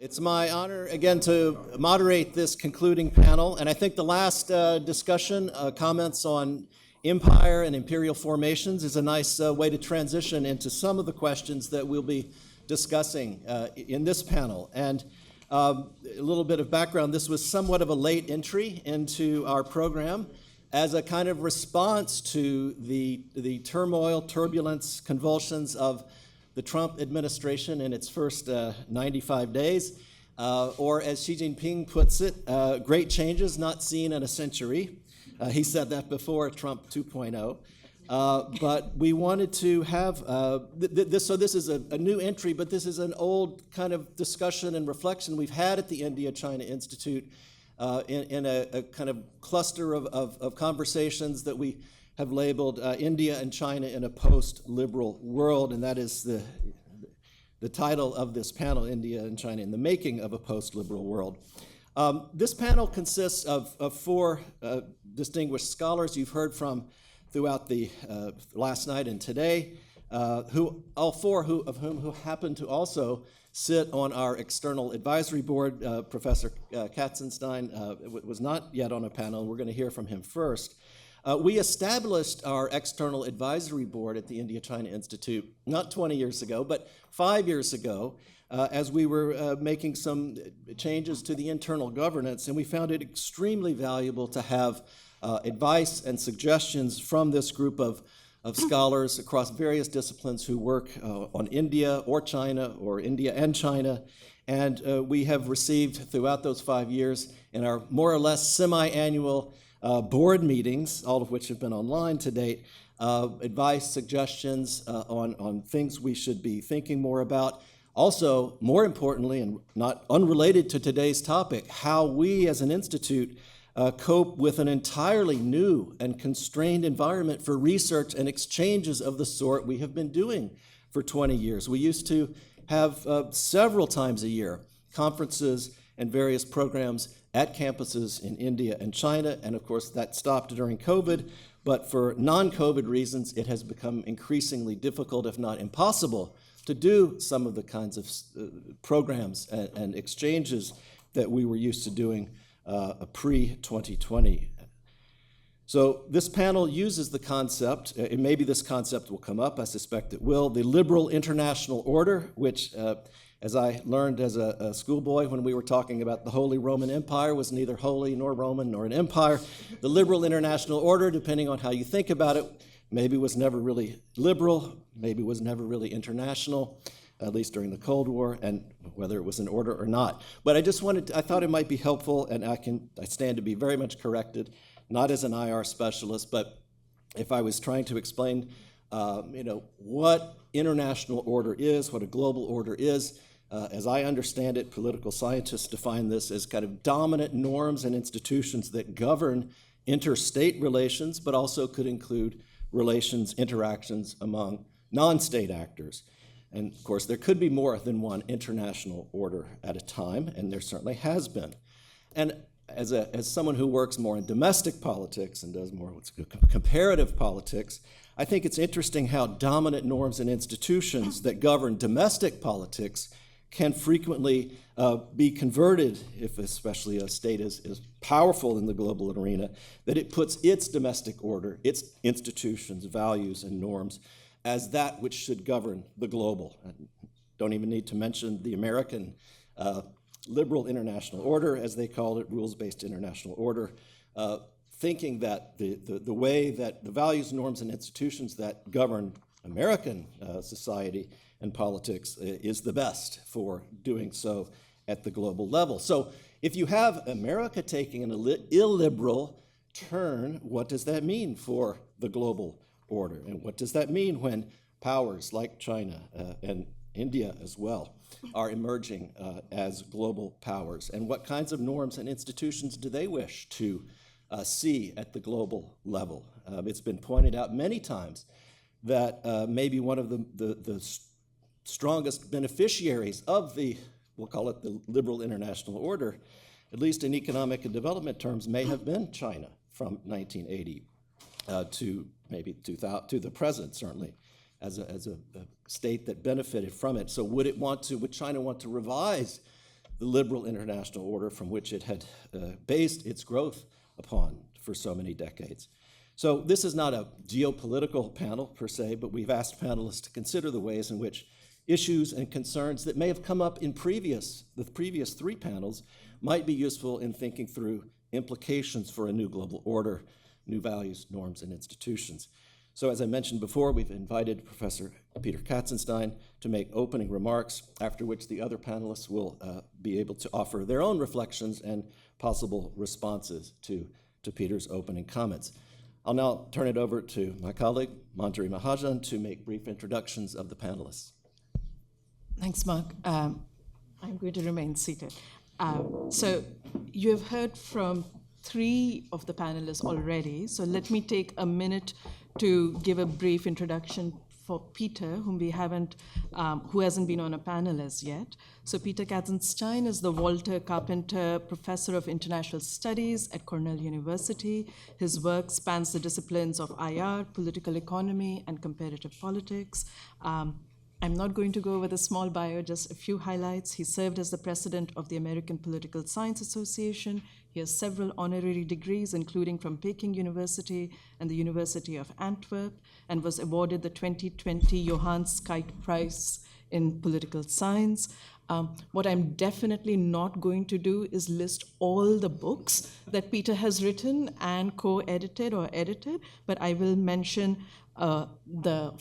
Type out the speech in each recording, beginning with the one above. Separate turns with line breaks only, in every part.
It's my honor again to moderate this concluding panel, and I think the last discussion, comments on empire and imperial formations, is a nice way to transition into some of the questions that we'll be discussing in this panel. And a little bit of background, this was somewhat of a late entry into our program as a kind of response to the turmoil, turbulence, convulsions of the Trump administration in its first 95 days, or as Xi Jinping puts it, great changes not seen in a century. He said that before Trump 2.0. But we wanted to have this, so this is a new entry, but this is an old kind of discussion and reflection we've had at the India-China Institute in a kind of cluster of conversations that we have labeled India and China in a post-liberal world, and that is the title of this panel, India and China in the Making of a Post-Liberal World. This panel consists of four distinguished scholars you've heard from throughout the last night and today, all four of whom happen to also sit on our external advisory board. Professor Katzenstein was not yet on a panel. We're going to hear from him first. We established our external advisory board at the India-China Institute not 20 years ago, but 5 years ago, as we were making some changes to the internal governance, and we found it extremely valuable to have advice and suggestions from this group of scholars across various disciplines who work on India or China or India and China. And we have received throughout those 5 years in our more or less semi-annual board meetings, all of which have been online to date, advice, suggestions on things we should be thinking more about. Also, more importantly, and not unrelated to today's topic, how we as an institute cope with an entirely new and constrained environment for research and exchanges of the sort we have been doing for 20 years. We used to have several times a year conferences and various programs at campuses in India and China, and of course that stopped during COVID, but for non-COVID reasons it has become increasingly difficult, if not impossible, to do some of the kinds of programs and exchanges that we were used to doing pre-2020. So this panel uses the concept, and maybe this concept will come up, I suspect it will, the liberal international order, which as I learned as a schoolboy when we were talking about the Holy Roman Empire, was neither holy nor Roman nor an empire. The liberal international order, depending on how you think about it, maybe was never really liberal, maybe was never really international, at least during the Cold War, and whether it was an order or not. But I thought it might be helpful, and I stand to be very much corrected, not as an IR specialist, but if I was trying to explain what international order is, what a global order is. As I understand it, political scientists define this as kind of dominant norms and institutions that govern interstate relations, but also could include relations, interactions among non-state actors. And of course, there could be more than one international order at a time, and there certainly has been. And as someone who works more in domestic politics and does more comparative politics, I think it's interesting how dominant norms and institutions that govern domestic politics can frequently be converted, if especially a state is powerful in the global arena, that it puts its domestic order, its institutions, values, and norms as that which should govern the global. I don't even need to mention the American liberal international order, as they called it, rules-based international order, thinking that the way that the values, norms, and institutions that govern American society and politics is the best for doing so at the global level. So if you have America taking an illiberal turn, what does that mean for the global order? And what does that mean when powers like China and India as well are emerging as global powers? And what kinds of norms and institutions do they wish to see at the global level? It's been pointed out many times that maybe one of the strongest beneficiaries of we'll call it the liberal international order, at least in economic and development terms, may have been China from 1980 to maybe 2000, to the present, certainly, as a state that benefited from it. So would China want to revise the liberal international order from which it had based its growth upon for so many decades. So this is not a geopolitical panel per se, but we've asked panelists to consider the ways in which issues and concerns that may have come up in the previous three panels might be useful in thinking through implications for a new global order, new values, norms, and institutions. So as I mentioned before, we've invited Professor Peter Katzenstein to make opening remarks, after which the other panelists will be able to offer their own reflections and possible responses to Peter's opening comments. I'll now turn it over to my colleague, Manjari Mahajan, to make brief introductions of the panelists.
Thanks, Mark. I'm going to remain seated. So you have heard from three of the panelists already, so let me take a minute to give a brief introduction for Peter, who hasn't been on a panel as yet. So Peter Katzenstein is the Walter Carpenter Professor of International Studies at Cornell University. His work spans the disciplines of IR, political economy, and comparative politics. I'm not going to go over the small bio, just a few highlights. He served as the president of the American Political Science Association. He has several honorary degrees, including from Peking University and the University of Antwerp, and was awarded the 2020 Johann Skyke Prize in Political Science. What I'm definitely not going to do is list all the books that Peter has written and co-edited or edited, but I will mention the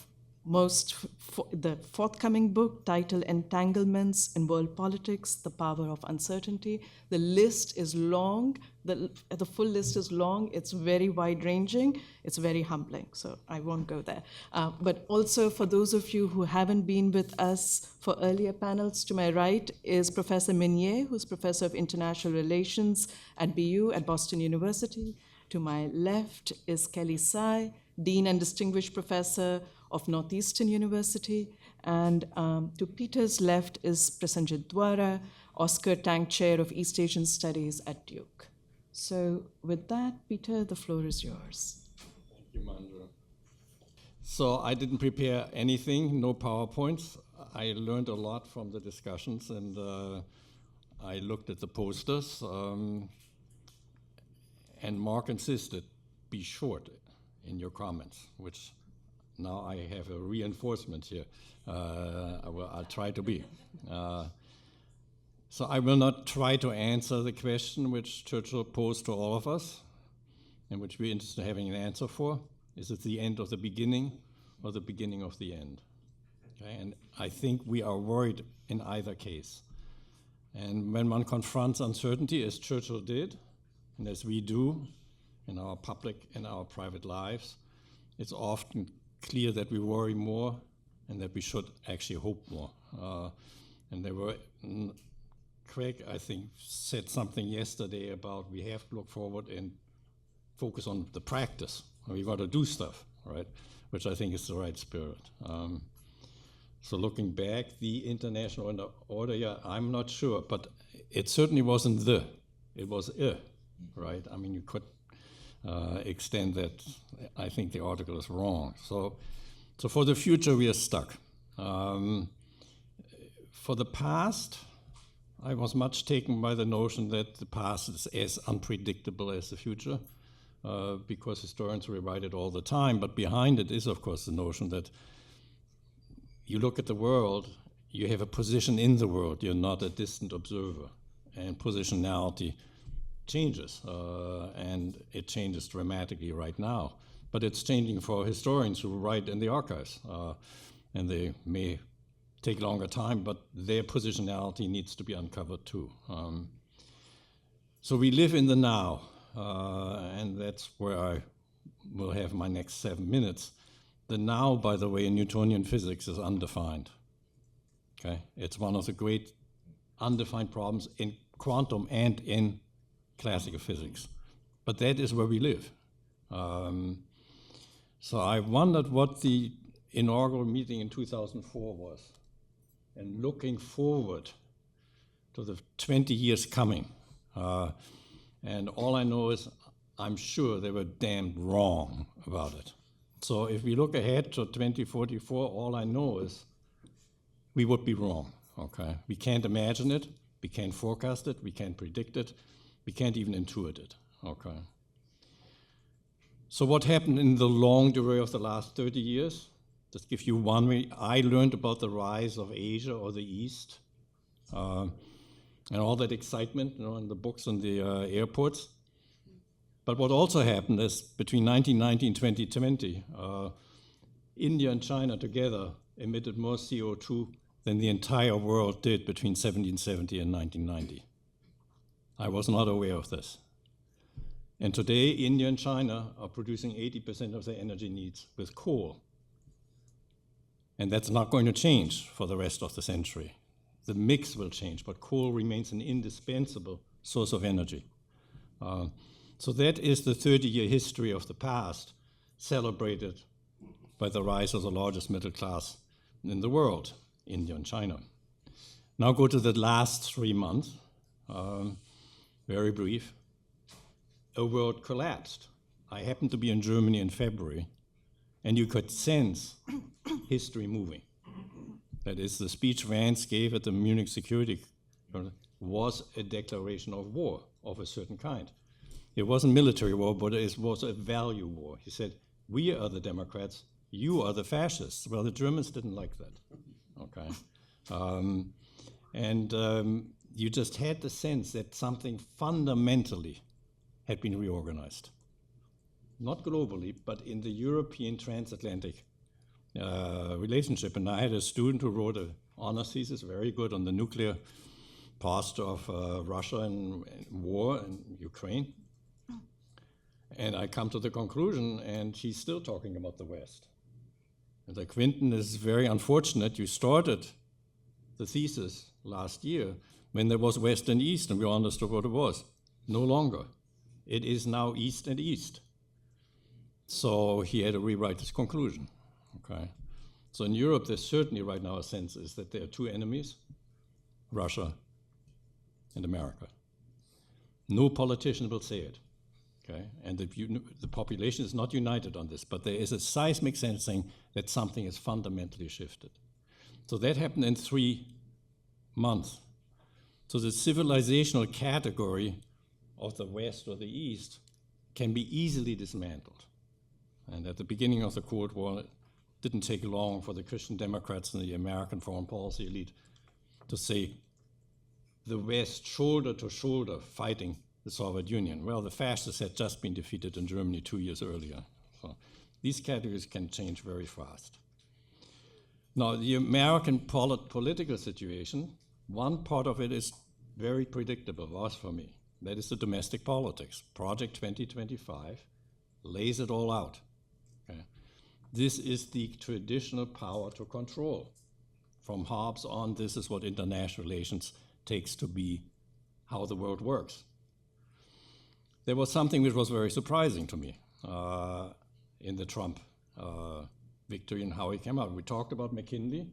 forthcoming book titled Entanglements in World Politics, The Power of Uncertainty. The list is long, the full list is long, it's very wide-ranging, it's very humbling, so I won't go there. But also for those of you who haven't been with us for earlier panels, to my right is Professor Meunier, who's Professor of International Relations at BU at Boston University. To my left is Kelly Tsai, Dean and Distinguished Professor of Northeastern University, and to Peter's left is Prasenjit Dwara, Oscar Tang Chair of East Asian Studies at Duke. So with that, Peter, the floor is yours.
Thank you, Manjari. So I didn't prepare anything, no PowerPoints. I learned a lot from the discussions, and I looked at the posters, and Mark insisted, be short in your comments, which now I have a reinforcement here. I'll try to be. So I will not try to answer the question which Churchill posed to all of us, and which we're interested in having an answer for. Is it the end of the beginning or the beginning of the end? Okay? And I think we are worried in either case. And when one confronts uncertainty, as Churchill did, and as we do in our public and our private lives, it's often clear that we worry more and that we should actually hope more. And there were, Craig, I think, said something yesterday about we have to look forward and focus on the practice. We got to do stuff, right? Which I think is the right spirit. So looking back, the international order, yeah, I'm not sure, but it certainly wasn't it was right? I mean, you could extend that. I think the article is wrong. So for the future, we are stuck. For the past, I was much taken by the notion that the past is as unpredictable as the future, because historians rewrite it all the time. But behind it is, of course, the notion that you look at the world, you have a position in the world, you're not a distant observer. And positionality changes, and it changes dramatically right now. But it's changing for historians who write in the archives, and they may take longer time, but their positionality needs to be uncovered too. So we live in the now, and that's where I will have my next 7 minutes. The now, by the way, in Newtonian physics is undefined. Okay, it's one of the great undefined problems in quantum and in classical physics. But that is where we live. So I wondered what the inaugural meeting in 2004 was. And looking forward to the 20 years coming. And all I know is I'm sure they were damned wrong about it. So if we look ahead to 2044, all I know is we would be wrong, okay? We can't imagine it, We can't forecast it, we can't predict it, we can't even intuit it, okay? So what happened in the long durée of the last 30 years? Just give you one way. I learned about the rise of Asia or the East, and all that excitement, in the books and the airports. But what also happened is between 1990 and 2020, India and China together emitted more CO2 than the entire world did between 1770 and 1990. I was not aware of this. And today, India and China are producing 80% of their energy needs with coal. And that's not going to change for the rest of the century. The mix will change, but coal remains an indispensable source of energy. So that is the 30-year history of the past, celebrated by the rise of the largest middle class in the world, India and China. Now go to the last 3 months, very brief. A world collapsed. I happened to be in Germany in February, and you could sense history moving. That is, the speech Vance gave at the Munich Security Conference was a declaration of war of a certain kind. It wasn't military war, but it was a value war. He said, we are the Democrats, you are the fascists. Well, the Germans didn't like that, okay? You just had the sense that something fundamentally had been reorganized. Not globally, but in the European transatlantic relationship. And I had a student who wrote an honor thesis, very good, on the nuclear past of Russia and war in Ukraine. And I come to the conclusion, and he's still talking about the West. And like, Quinton, is very unfortunate. You started the thesis last year when there was West and East, and we all understood what it was. No longer. It is now East and East. So he had to rewrite his conclusion, okay? So in Europe, there's certainly right now a sense is that there are two enemies, Russia and America. No politician will say it, okay? And the population is not united on this, but there is a seismic sensing that something has fundamentally shifted. So that happened in 3 months. So the civilizational category of the West or the East can be easily dismantled. And at the beginning of the Cold War, it didn't take long for the Christian Democrats and the American foreign policy elite to say the West shoulder to shoulder fighting the Soviet Union. Well, the fascists had just been defeated in Germany 2 years earlier. So these categories can change very fast. Now, the American political situation, one part of it is very predictable, was for me. That is the domestic politics. Project 2025 lays it all out. Okay? This is the traditional power to control. From Hobbes on, this is what international relations takes to be how the world works. There was something which was very surprising to me in the Trump victory and how he came out. We talked about McKinley.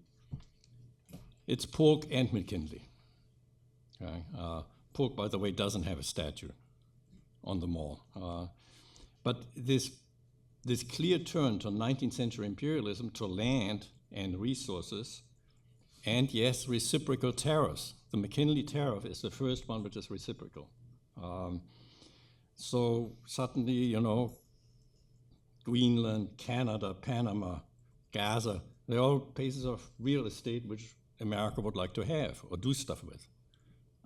It's Polk and McKinley. Okay? Polk, by the way, doesn't have a statue on the mall. But this clear turn to 19th century imperialism to land and resources, and yes, reciprocal tariffs. The McKinley tariff is the first one which is reciprocal. So suddenly, Greenland, Canada, Panama, Gaza, they're all pieces of real estate which America would like to have or do stuff with.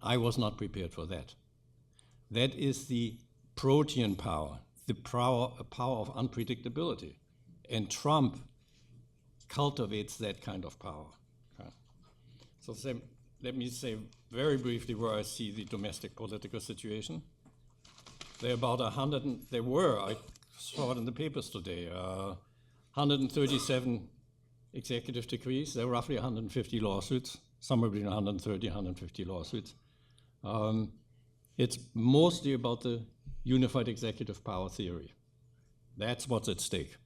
I was not prepared for that. That is the protean power, the power of unpredictability. And Trump cultivates that kind of power. Okay. So let me say very briefly where I see the domestic political situation. There are about I saw it in the papers today, 137 executive decrees. There are roughly 150 lawsuits, somewhere between 130 and 150 lawsuits. It's mostly about the unified executive power theory. That's what's at stake.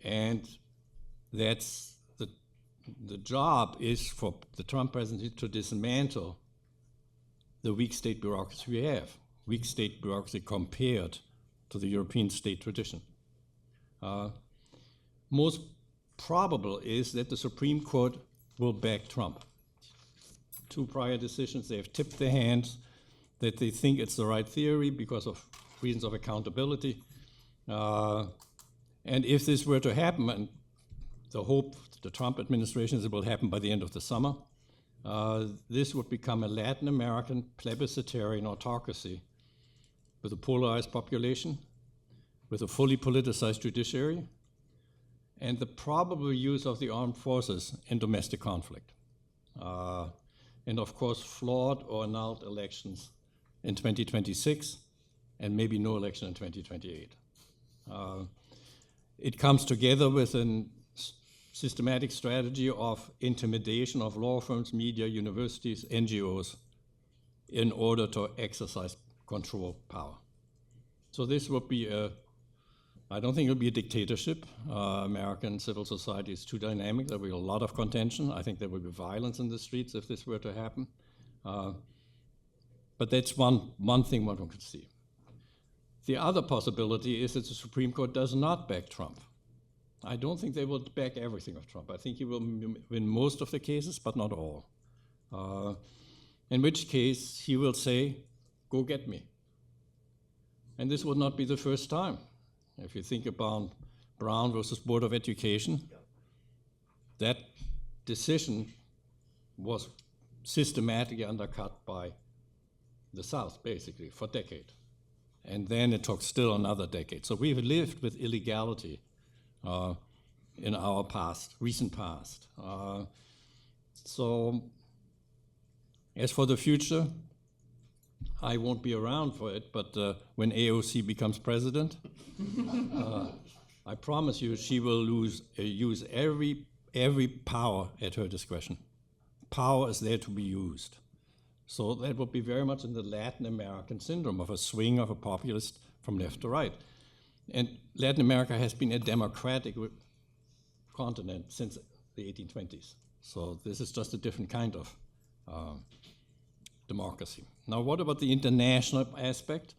And that's the job is for the Trump presidency to dismantle the weak state bureaucracy we have, weak state bureaucracy compared to the European state tradition. Most probable is that the Supreme Court will back Trump. two prior decisions, they have tipped their hands that they think it's the right theory because of reasons of accountability. And if this were to happen, and the hope, the Trump administration, is it will happen by the end of the summer, this would become a Latin American plebiscitarian autocracy with a polarized population, with a fully politicized judiciary, and the probable use of the armed forces in domestic conflict. And of course, flawed or annulled elections in 2026, and maybe no election in 2028. It comes together with a systematic strategy of intimidation of law firms, media, universities, NGOs, in order to exercise control power. So this would be I don't think it would be a dictatorship. American civil society is too dynamic. There will be a lot of contention. I think there will be violence in the streets if this were to happen. But that's one thing one could see. The other possibility is that the Supreme Court does not back Trump. I don't think they will back everything of Trump. I think he will win most of the cases, but not all. In which case, he will say, go get me. And this would not be the first time. If you think about Brown versus Board of Education, that decision was systematically undercut by the South, basically, for decades. And then it took still another decade. So we've lived with illegality in our past, recent past. So as for the future, I won't be around for it, but when AOC becomes president, I promise you she will use every power at her discretion. Power is there to be used. So that would be very much in the Latin American syndrome of a swing of a populist from left to right. And Latin America has been a democratic continent since the 1820s. So this is just a different kind of democracy. Now, what about the international aspect?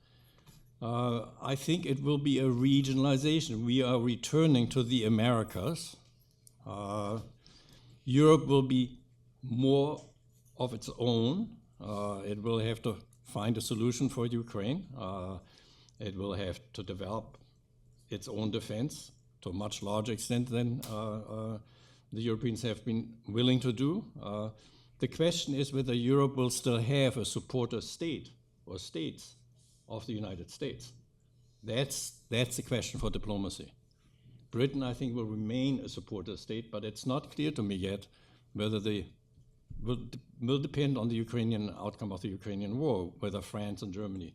I think it will be a regionalization. We are returning to the Americas. Europe will be more of its own. It will have to find a solution for Ukraine. It will have to develop its own defense to a much larger extent than the Europeans have been willing to do. The question is whether Europe will still have a supporter state or states of the United States. That's the question for diplomacy. Britain, I think, will remain a supporter state, but it's not clear to me yet whether they will depend on the Ukrainian outcome of the Ukrainian war, whether France and Germany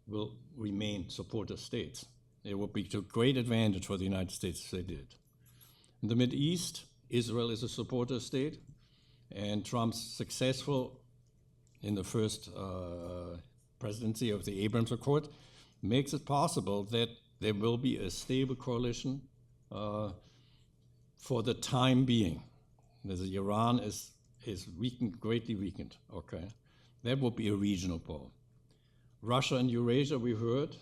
will remain supporter states. It would be to great advantage for the United States if they did. In the Middle East, Israel is a supporter state, and Trump's successful in the first presidency of the Abraham Accord makes it possible that there will be a stable coalition for the time being. Iran is weakened, greatly weakened, okay? That would be a regional pole. Russia and Eurasia, we heard,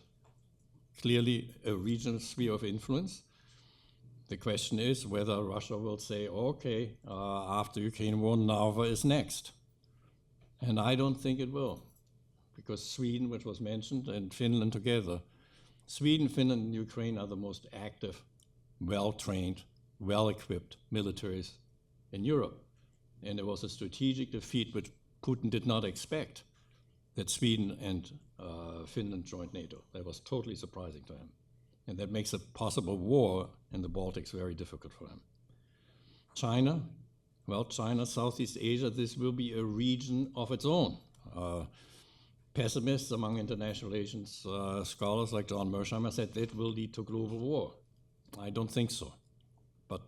clearly a regional sphere of influence. The question is whether Russia will say, okay, after Ukraine war, Narva is next. And I don't think it will, because Sweden, which was mentioned, and Finland together, Sweden, Finland, and Ukraine are the most active, well-trained, well-equipped militaries in Europe. And it was a strategic defeat which Putin did not expect, that Sweden and Finland joined NATO. That was totally surprising to him. And that makes a possible war in the Baltics very difficult for him. China, well, China, Southeast Asia, this will be a region of its own. Pessimists among international relations scholars like John Mersheimer said that will lead to global war. I don't think so, but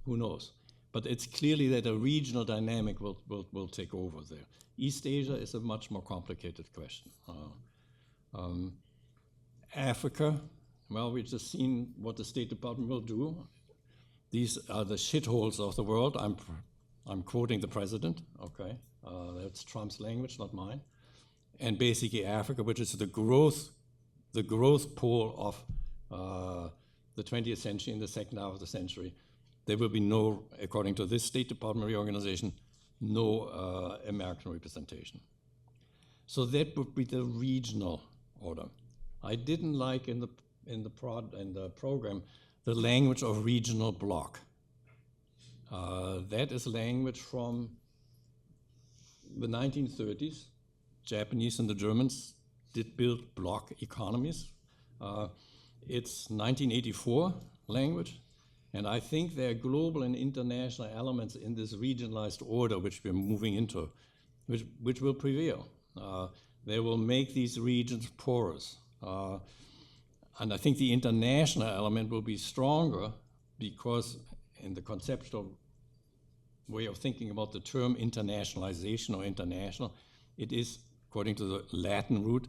who knows? But it's clearly that a regional dynamic will take over there. East Asia is a much more complicated question. Africa, well, we've just seen what the State Department will do. These are the shitholes of the world. I'm quoting the president, okay? That's Trump's language, not mine. And basically Africa, which is the growth pole of the 20th century and the second half of the century. There will be no, according to this State Department reorganization, no American representation. So that would be the regional order. I didn't like in the program the language of regional bloc. That is language from the 1930s. Japanese and the Germans did build bloc economies. It's 1984 language, and I think there are global and international elements in this regionalized order which we're moving into, which will prevail. They will make these regions porous. And I think the international element will be stronger because in the conceptual way of thinking about the term internationalization or international, it is, according to the Latin root,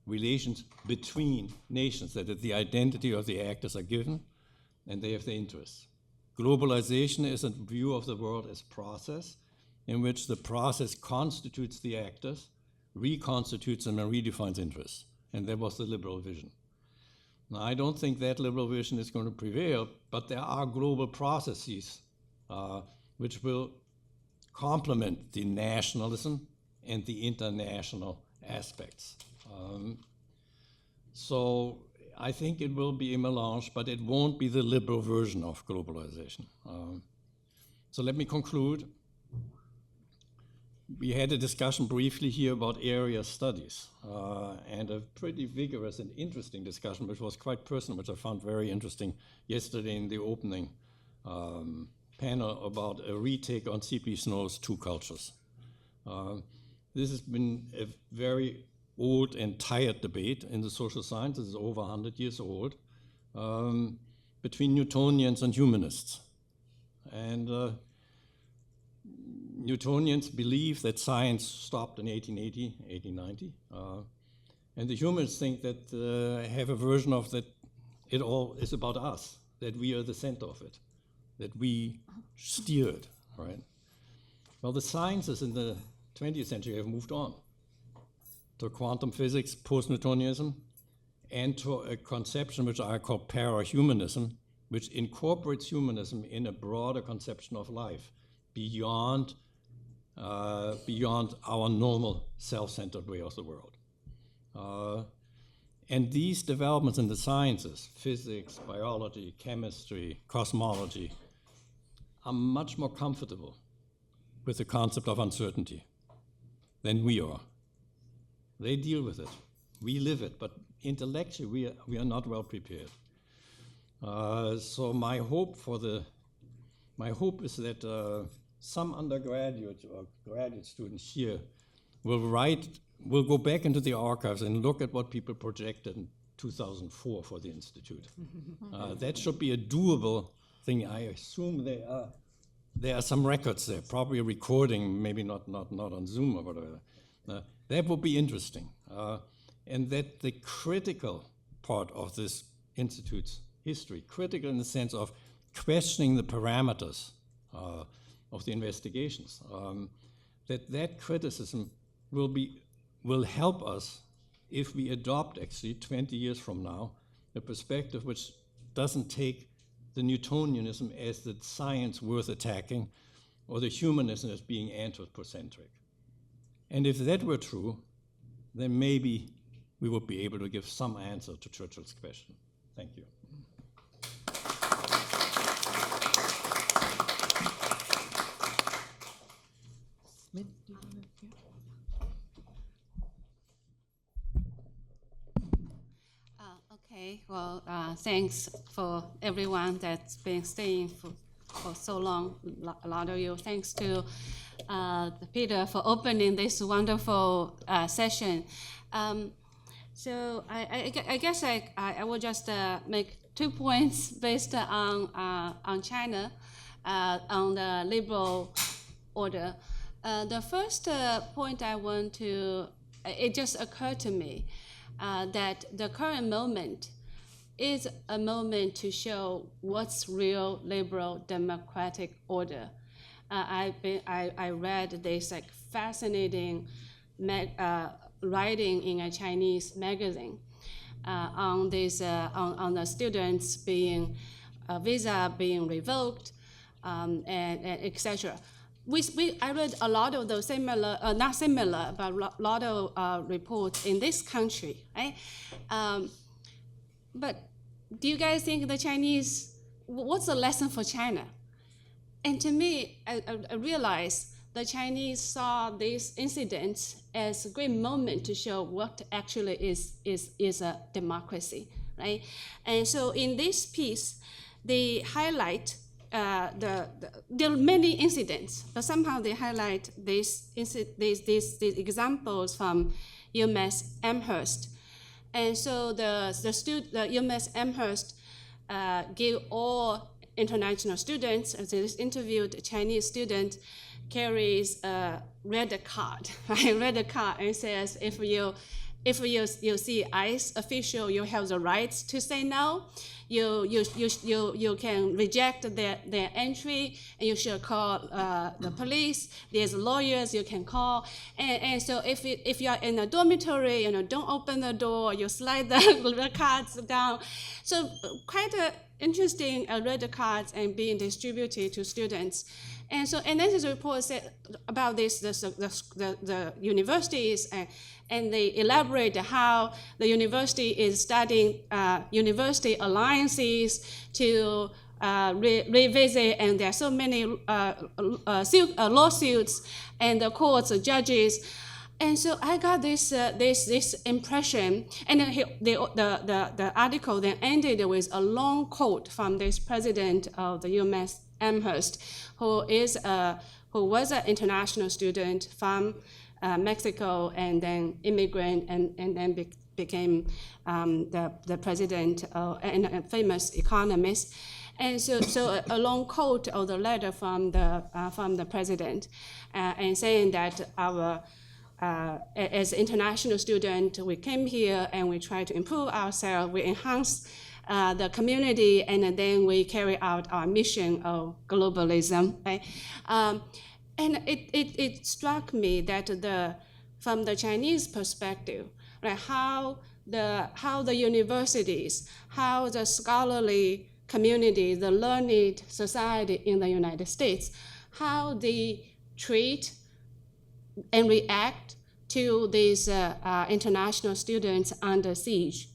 relations between nations, that the identity of the actors are given and they have their interests. Globalization is a view of the world as process in which the process constitutes the actors, reconstitutes them and redefines interests. And that was the liberal vision. Now, I don't think that liberal vision is going to prevail, but there are global processes which will complement the nationalism and the international aspects. So I think it will be a melange, but it won't be the liberal version of globalization. So let me conclude. We had a discussion briefly here about area studies, and a pretty vigorous and interesting discussion, which was quite personal, which I found very interesting yesterday in the opening panel about a retake on C.P. Snow's Two Cultures. This has been a very old and tired debate in the social sciences, it's over 100 years old, between Newtonians and humanists. And Newtonians believe that science stopped in 1880, 1890, and the humanists think that have a version of that it all is about us, that we are the center of it, that we steer it, right? Well, the sciences in the 20th century have moved on to quantum physics, post-Newtonianism, and to a conception which I call para-humanism, which incorporates humanism in a broader conception of life, beyond our normal self-centered way of the world. And these developments in the sciences, physics, biology, chemistry, cosmology, are much more comfortable with the concept of uncertainty than we are. They deal with it. We live it, but intellectually we are not well prepared. So my hope is that some undergraduate or graduate students here will go back into the archives and look at what people projected in 2004 for the Institute. That should be a doable thing. I assume there are some records there, probably a recording, maybe not on Zoom or whatever. That would be interesting. And that the critical part of this Institute's history, critical in the sense of questioning the parameters of the investigations, that criticism will help us if we adopt, actually, 20 years from now, a perspective which doesn't take the Newtonianism as the science worth attacking or the humanism as being anthropocentric. And if that were true, then maybe we would be able to give some answer to Churchill's question. Thank you.
Okay, well, thanks for everyone that's been staying for so long, a lot of you. Thanks to Peter for opening this wonderful session. So I guess I will just make 2 points based on China, on the liberal order. The first point I want to, it just occurred to me that the current moment is a moment to show what's real liberal democratic order. I read this like fascinating writing in a Chinese magazine on this on the students being visa being revoked and etc. I read a lot of those similar, not similar, but a lot of reports in this country, right? But do you guys think the Chinese, what's the lesson for China? And to me, I realized the Chinese saw these incidents as a great moment to show what actually is a democracy, right? And so in this piece, they highlight there are many incidents, but somehow they highlight these examples from UMass Amherst. And so the UMass Amherst gave all international students, as this interviewed Chinese student, carries a red card, right? Red card, and says if you see ICE official, you have the right to say no. You can reject their entry, and you should call the police. There's lawyers you can call, and so if you are in a dormitory, don't open the door. You slide the cards down. So quite interesting red cards and being distributed to students. And so, and then this report said about this, the universities, and they elaborate how the university is studying university alliances to revisit, and there are so many lawsuits and the courts, judges. And so I got this impression, and then the article then ended with a long quote from this president of the UMass Amherst, who was an international student from Mexico, and then immigrant, and then became the president and a famous economist. And so a long quote of the letter from the president, and saying that our as international student, we came here and we try to improve ourselves, we enhance the community, and then we carry out our mission of globalism, right? And it struck me that from the Chinese perspective, right, how the universities, how the scholarly community, the learned society in the United States, how they treat and react to these international students under siege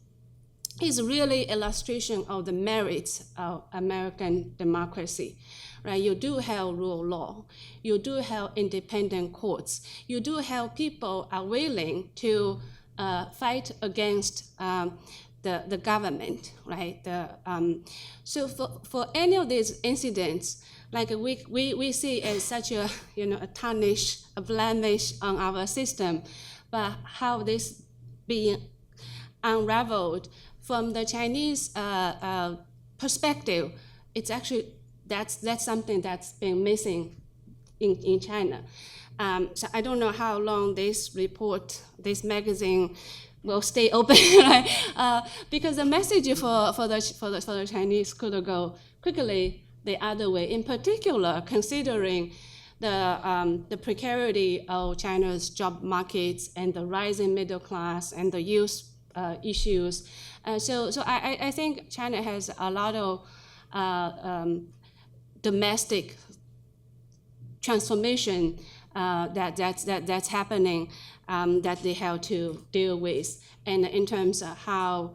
is really illustration of the merits of American democracy, right? You do have rule of law, you do have independent courts, you do have people are willing to fight against the government, right? So for any of these incidents, like we see as such a a tarnish, a blemish on our system, but how this being unraveled from the Chinese perspective, it's actually that's something that's been missing in China. So I don't know how long this report, this magazine, will stay open, right? Because the message for the Chinese could go quickly the other way. In particular, considering the precarity of China's job markets and the rising middle class and the youth issues. So I think China has a lot of domestic transformation that's happening that they have to deal with. And in terms of how,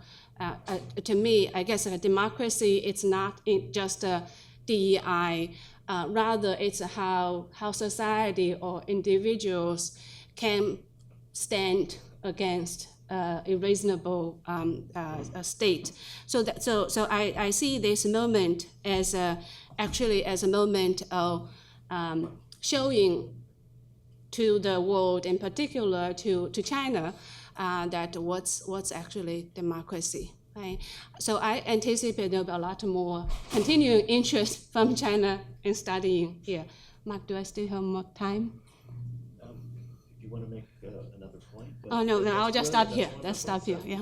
to me, I guess a democracy, it's not just a DEI, rather it's how society or individuals can stand against a reasonable state. So I see this moment as actually as a moment of showing to the world, in particular to China, that what's actually democracy, right? So I anticipate there'll be a lot more continuing interest from China in studying here. Mark, do I still have more time?
If you want to make another point.
Oh, no, I'll just stop here. Let's stop here, yeah.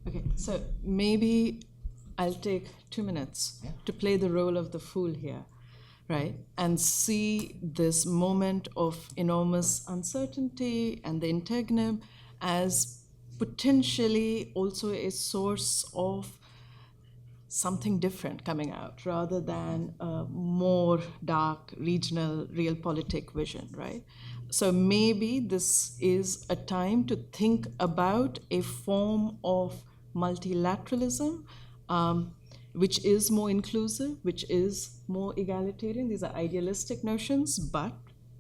Okay, so maybe I'll take 2 minutes to play the role of the fool here, right? And see this moment of enormous uncertainty and the interregnum as potentially also a source of something different coming out rather than a more dark regional realpolitik vision, right? So maybe this is a time to think about a form of multilateralism, which is more inclusive, which is more egalitarian. These are idealistic notions, but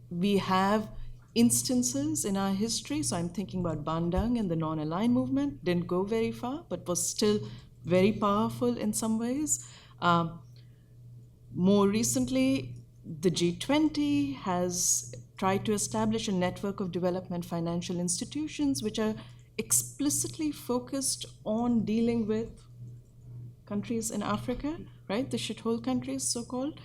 we have instances in our history. So I'm thinking about Bandung and the non-aligned movement. Didn't go very far, but was still very powerful in some ways. More recently, the G20 has tried to establish a network of development financial institutions which are explicitly focused on dealing with countries in Africa, right? The shithole countries, so-called.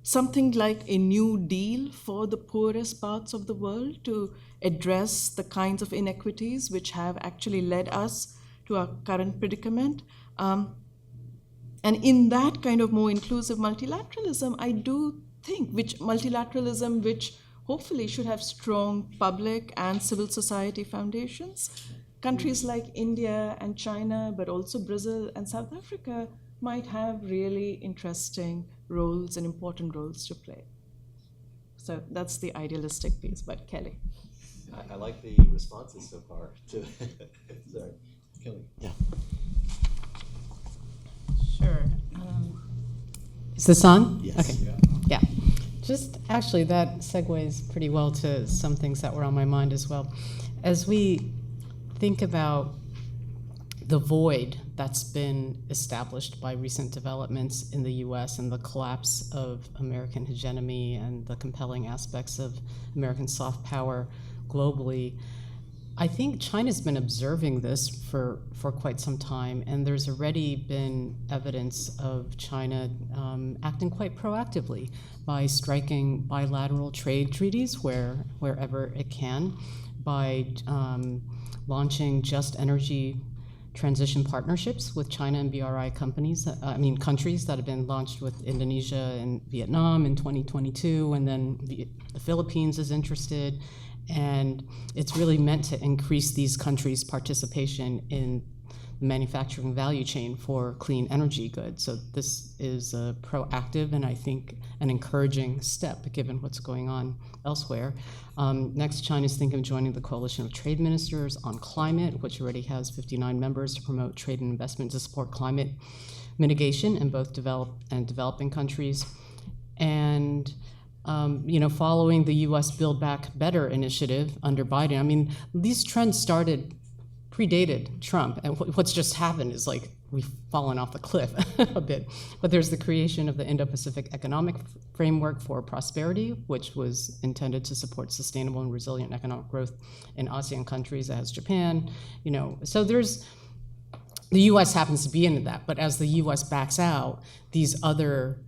Something like a new deal for the poorest parts of the world to address the kinds of inequities which have actually led us to our current predicament. And in that kind of more inclusive multilateralism, I do think multilateralism which hopefully should have strong public and civil society foundations. Countries like India and China, but also Brazil and South Africa might have really interesting roles and important roles to play. So that's the idealistic piece, but Kelly.
I like the responses so far. Sorry, Kelly. Yeah.
Sure. Is this on?
Yes.
Okay. Yeah. Just actually, that segues pretty well to some things that were on my mind as well. As we think about the void that's been established by recent developments in the US and the collapse of American hegemony and the compelling aspects of American soft power globally, I think China's been observing this for quite some time, and there's already been evidence of China acting quite proactively by striking bilateral trade treaties wherever it can, by launching just energy transition partnerships with China and BRI countries that have been launched with Indonesia and Vietnam in 2022, and then the Philippines is interested. And it's really meant to increase these countries' participation in the manufacturing value chain for clean energy goods. So this is a proactive and I think an encouraging step given what's going on elsewhere. Next, China's thinking of joining the Coalition of Trade Ministers on Climate, which already has 59 members to promote trade and investment to support climate mitigation in both developed and developing countries. And following the U.S. Build Back Better initiative under Biden, I mean, these trends predated Trump, and what's just happened is like we've fallen off the cliff a bit. But there's the creation of the Indo-Pacific Economic Framework for Prosperity, which was intended to support sustainable and resilient economic growth in ASEAN countries, as Japan, So the U.S. happens to be into that, but as the U.S. backs out, these other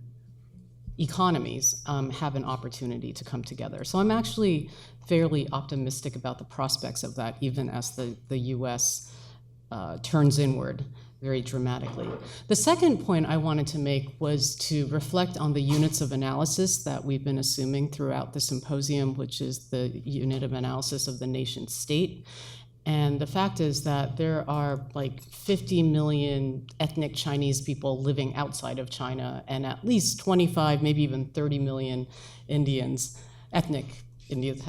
economies have an opportunity to come together. So I'm actually fairly optimistic about the prospects of that, even as the U.S. Turns inward very dramatically. The second point I wanted to make was to reflect on the units of analysis that we've been assuming throughout the symposium, which is the unit of analysis of the nation state. And the fact is that there are like 50 million ethnic Chinese people living outside of China, and at least 25, maybe even 30 million Indians, ethnic Indians,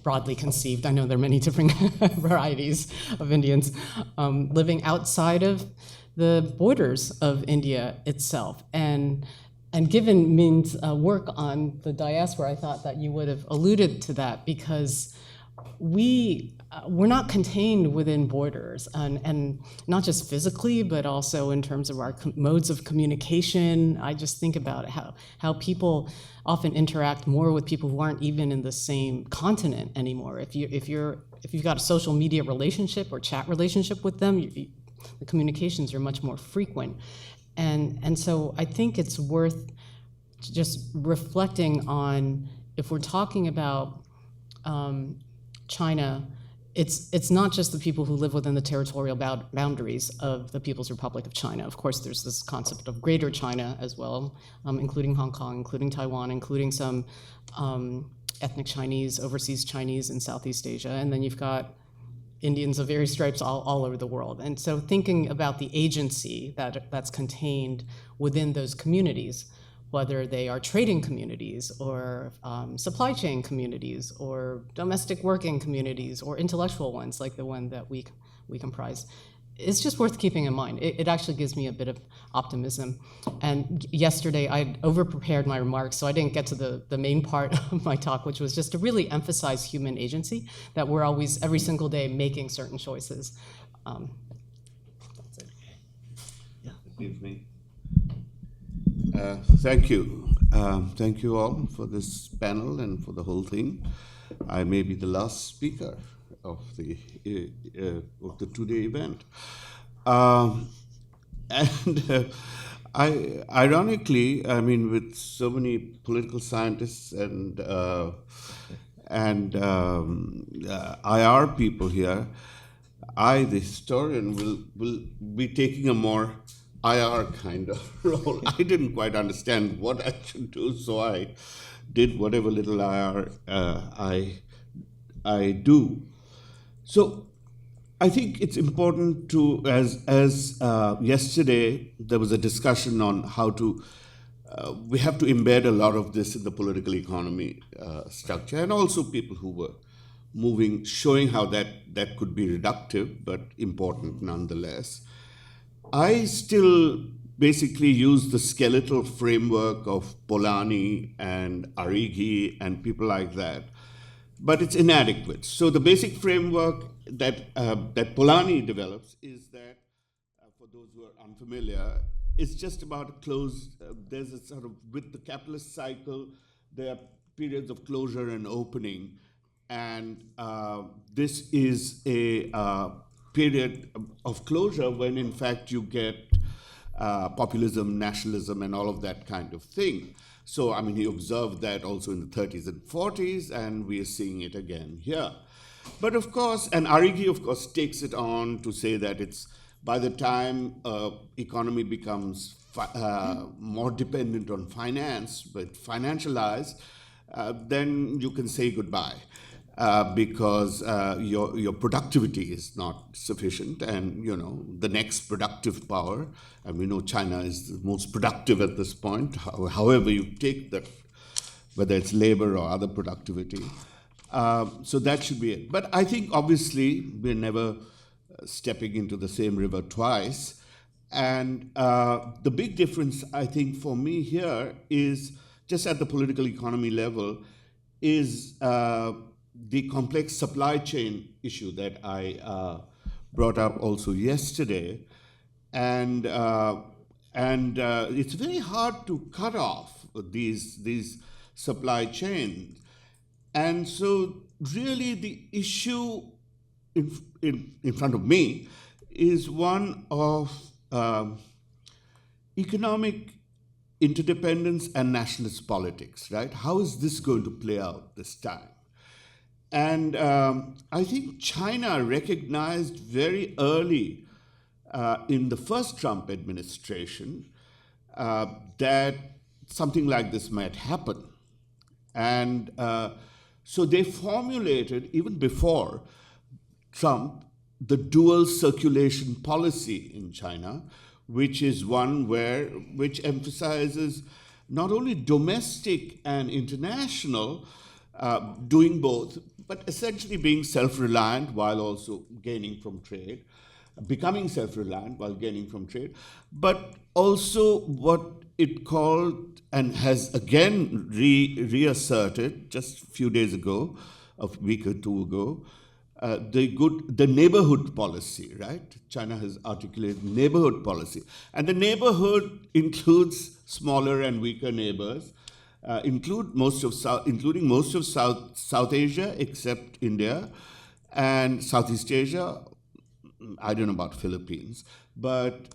broadly conceived. I know there are many different varieties of Indians living outside of the borders of India itself. And given Min's work on the diaspora, I thought that you would have alluded to that, because we're not contained within borders, and not just physically, but also in terms of our modes of communication. I just think about how people often interact more with people who aren't even in the same continent anymore. If you've got a social media relationship or chat relationship with them, the communications are much more frequent, and so I think it's worth just reflecting on, if we're talking about China, it's not just the people who live within the territorial boundaries of the People's Republic of China. Of course, there's this concept of Greater China as well, including Hong Kong, including Taiwan, including some ethnic Chinese, overseas Chinese in Southeast Asia. And then you've got Indians of various stripes all over the world. And so thinking about the agency that's contained within those communities, whether they are trading communities or supply chain communities or domestic working communities or intellectual ones like the one that we comprise, it's just worth keeping in mind. It actually gives me a bit of optimism. And yesterday I over-prepared my remarks, so I didn't get to the main part of my talk, which was just to really emphasize human agency, that we're always, every single day, making certain choices.
Excuse me. Thank you. Thank you all for this panel and for the whole thing. I may be the last speaker of the two-day event. Ironically, I mean, with so many political scientists and IR people here, I, the historian, will be taking a more IR kind of role. I didn't quite understand what I should do, so I did whatever little IR I do. So I think it's important to, as yesterday there was a discussion on how to, we have to embed a lot of this in the political economy structure, and also people who were moving, showing how that could be reductive but important nonetheless. I still basically use the skeletal framework of Polanyi and Arrighi and people like that, but it's inadequate. So the basic framework that Polanyi develops is that, for those who are unfamiliar, it's just about a closed, there's a sort of, with the capitalist cycle, there are periods of closure and opening, and this is a period of closure when in fact you get populism, nationalism, and all of that kind of thing. So, I mean, he observed that also in the 30s and 40s, and we are seeing it again here. But of course, and Arrighi, of course, takes it on to say that it's by the time economy becomes more dependent on finance, but financialized, then you can say goodbye. Because your productivity is not sufficient, and the next productive power, and we know China is the most productive at this point, however you take that, whether it's labor or other productivity. So that should be it. But I think obviously we're never stepping into the same river twice, and the big difference I think for me here is just at the political economy level is the complex supply chain issue that I brought up also yesterday, and it's very hard to cut off these supply chains, and so really the issue in front of me is one of economic interdependence and nationalist politics, right? How is this going to play out this time? And I think China recognized very early in the first Trump administration that something like this might happen. And so they formulated, even before Trump, the dual circulation policy in China, which is one which emphasizes not only domestic and international, doing both, but essentially being self-reliant while also gaining from trade, becoming self-reliant while gaining from trade, but also what it called and has again reasserted just a few days ago, a week or two ago, the neighborhood policy, right? China has articulated neighborhood policy. And the neighborhood includes smaller and weaker neighbors, including most of South Asia, except India, and Southeast Asia. I don't know about Philippines, but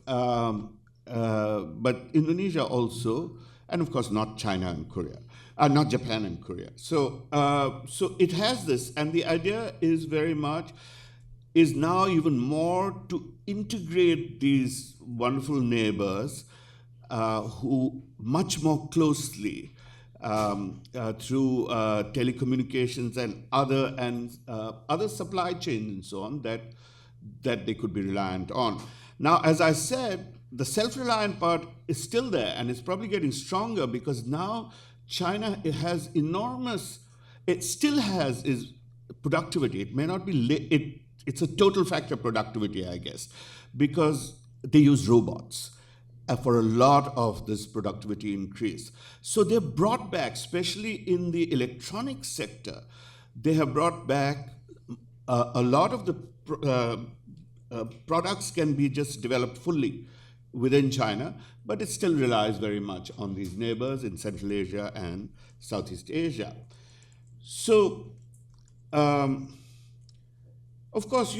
Indonesia also, and of course not China and Korea, not Japan and Korea. So it has this, and the idea is very much is now even more to integrate these wonderful neighbors who much more closely through telecommunications and other supply chains and so on that they could be reliant on. Now, as I said, the self-reliant part is still there, and it's probably getting stronger because now China has it still has is productivity. It may not be, it's a total factor productivity, I guess, because they use robots for a lot of this productivity increase. So they've brought back, especially in the electronics sector, they have brought back a lot of the products can be just developed fully within China, but it still relies very much on these neighbors in Central Asia and Southeast Asia. So, of course,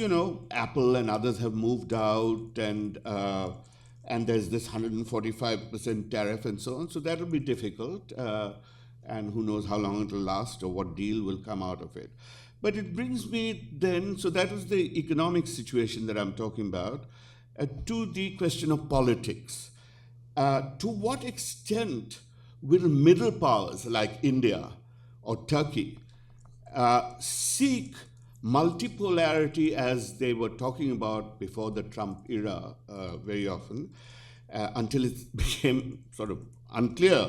Apple and others have moved out, and there's this 145% tariff and so on. So that'll be difficult, and who knows how long it'll last or what deal will come out of it. But it brings me then, so that was the economic situation that I'm talking about, to the question of politics. To what extent will middle powers like India or Turkey seek multipolarity as they were talking about before the Trump era very often, until it became sort of unclear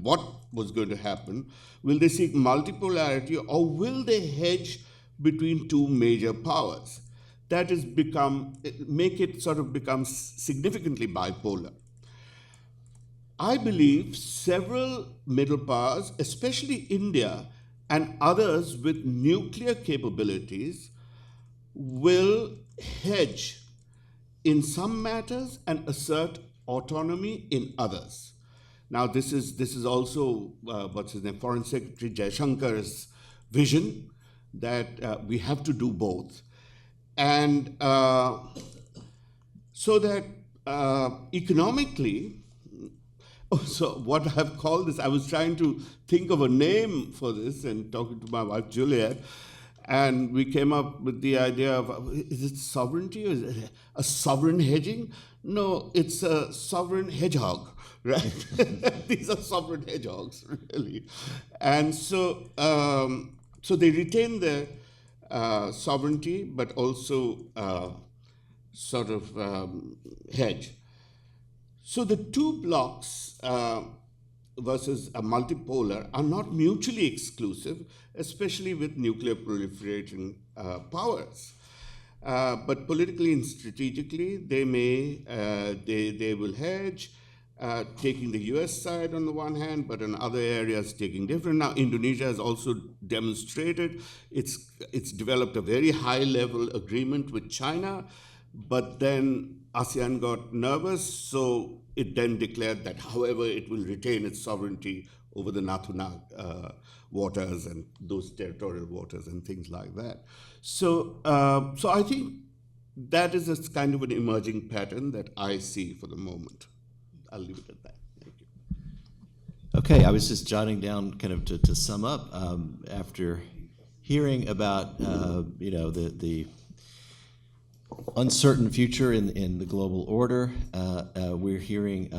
what was going to happen? Will they seek multipolarity, or will they hedge between two major powers? That is make it sort of become significantly bipolar. I believe several middle powers, especially India and others with nuclear capabilities, will hedge in some matters and assert autonomy in others. Now, this is also Foreign Secretary Jaishankar's vision, that we have to do both, and so that economically. So what I've called this, I was trying to think of a name for this and talking to my wife Juliet, and we came up with the idea of, is it sovereignty or is it a sovereign hedging? No, it's a sovereign hedgehog, right? These are sovereign hedgehogs, really. And so, so they retain their sovereignty, but also sort of hedge. So the two blocks versus a multipolar are not mutually exclusive, especially with nuclear proliferating powers. But politically and strategically, they will hedge, taking the US side on the one hand, but in other areas taking different. Now, Indonesia has also demonstrated it's developed a very high-level agreement with China, but then ASEAN got nervous, so it then declared that, however, it will retain its sovereignty over the Natuna waters and those territorial waters and things like that. So, so I think that is a kind of an emerging pattern that I see for the moment. I'll leave it at that. Thank you.
Okay, I was just jotting down kind of to sum up after hearing about the uncertain future in the global order. We're hearing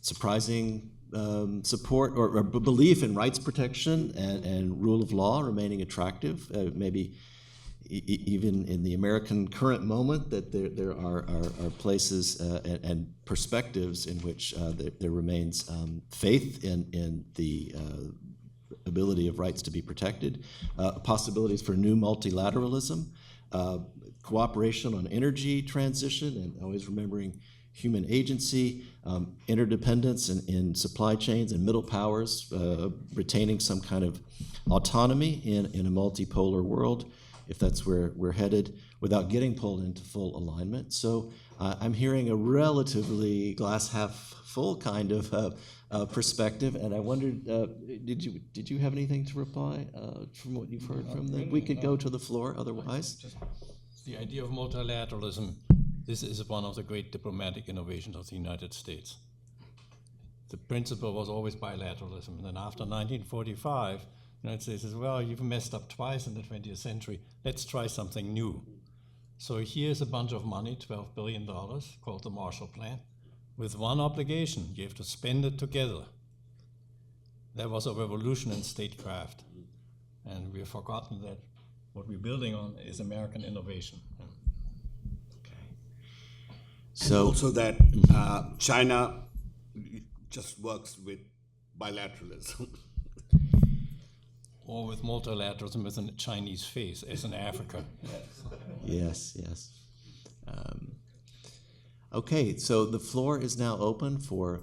surprising support or belief in rights protection and rule of law remaining attractive, maybe even in the American current moment, that there are places and perspectives in which there remains faith in the ability of rights to be protected, possibilities for new multilateralism, cooperation on energy transition, and always remembering human agency, interdependence in supply chains and middle powers, retaining some kind of autonomy in a multipolar world, if that's where we're headed, without getting pulled into full alignment. So I'm hearing a relatively glass half full kind of perspective, and I wondered, did you have anything to reply from what you've heard from them? We could go to the floor otherwise.
The idea of multilateralism, this is one of the great diplomatic innovations of the United States. The principle was always bilateralism. And then after 1945, the United States says, well, you've messed up twice in the 20th century. Let's try something new. So here's a bunch of money, $12 billion, called the Marshall Plan, with one obligation. You have to spend it together. there was a revolution in statecraft, and we've forgotten that what we're building on is American innovation.
So,
Also that China just works with bilateralism.
Or with multilateralism with a Chinese face, as in Africa.
yes. Okay, so the floor is now open for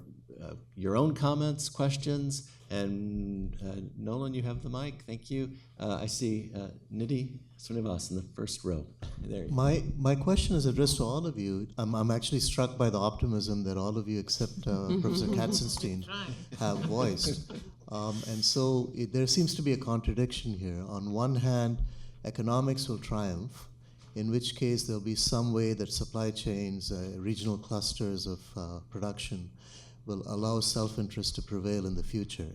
your own comments, questions, and Nolan, you have the mic. Thank you. I see Nidhi Srinivas in the first row. There.
My question is addressed to all of you. I'm actually struck by the optimism that all of you, except Professor Katzenstein, have voiced. And so there seems to be a contradiction here. On one hand, economics will triumph, in which case there'll be some way that supply chains, regional clusters of production will allow self-interest to prevail in the future.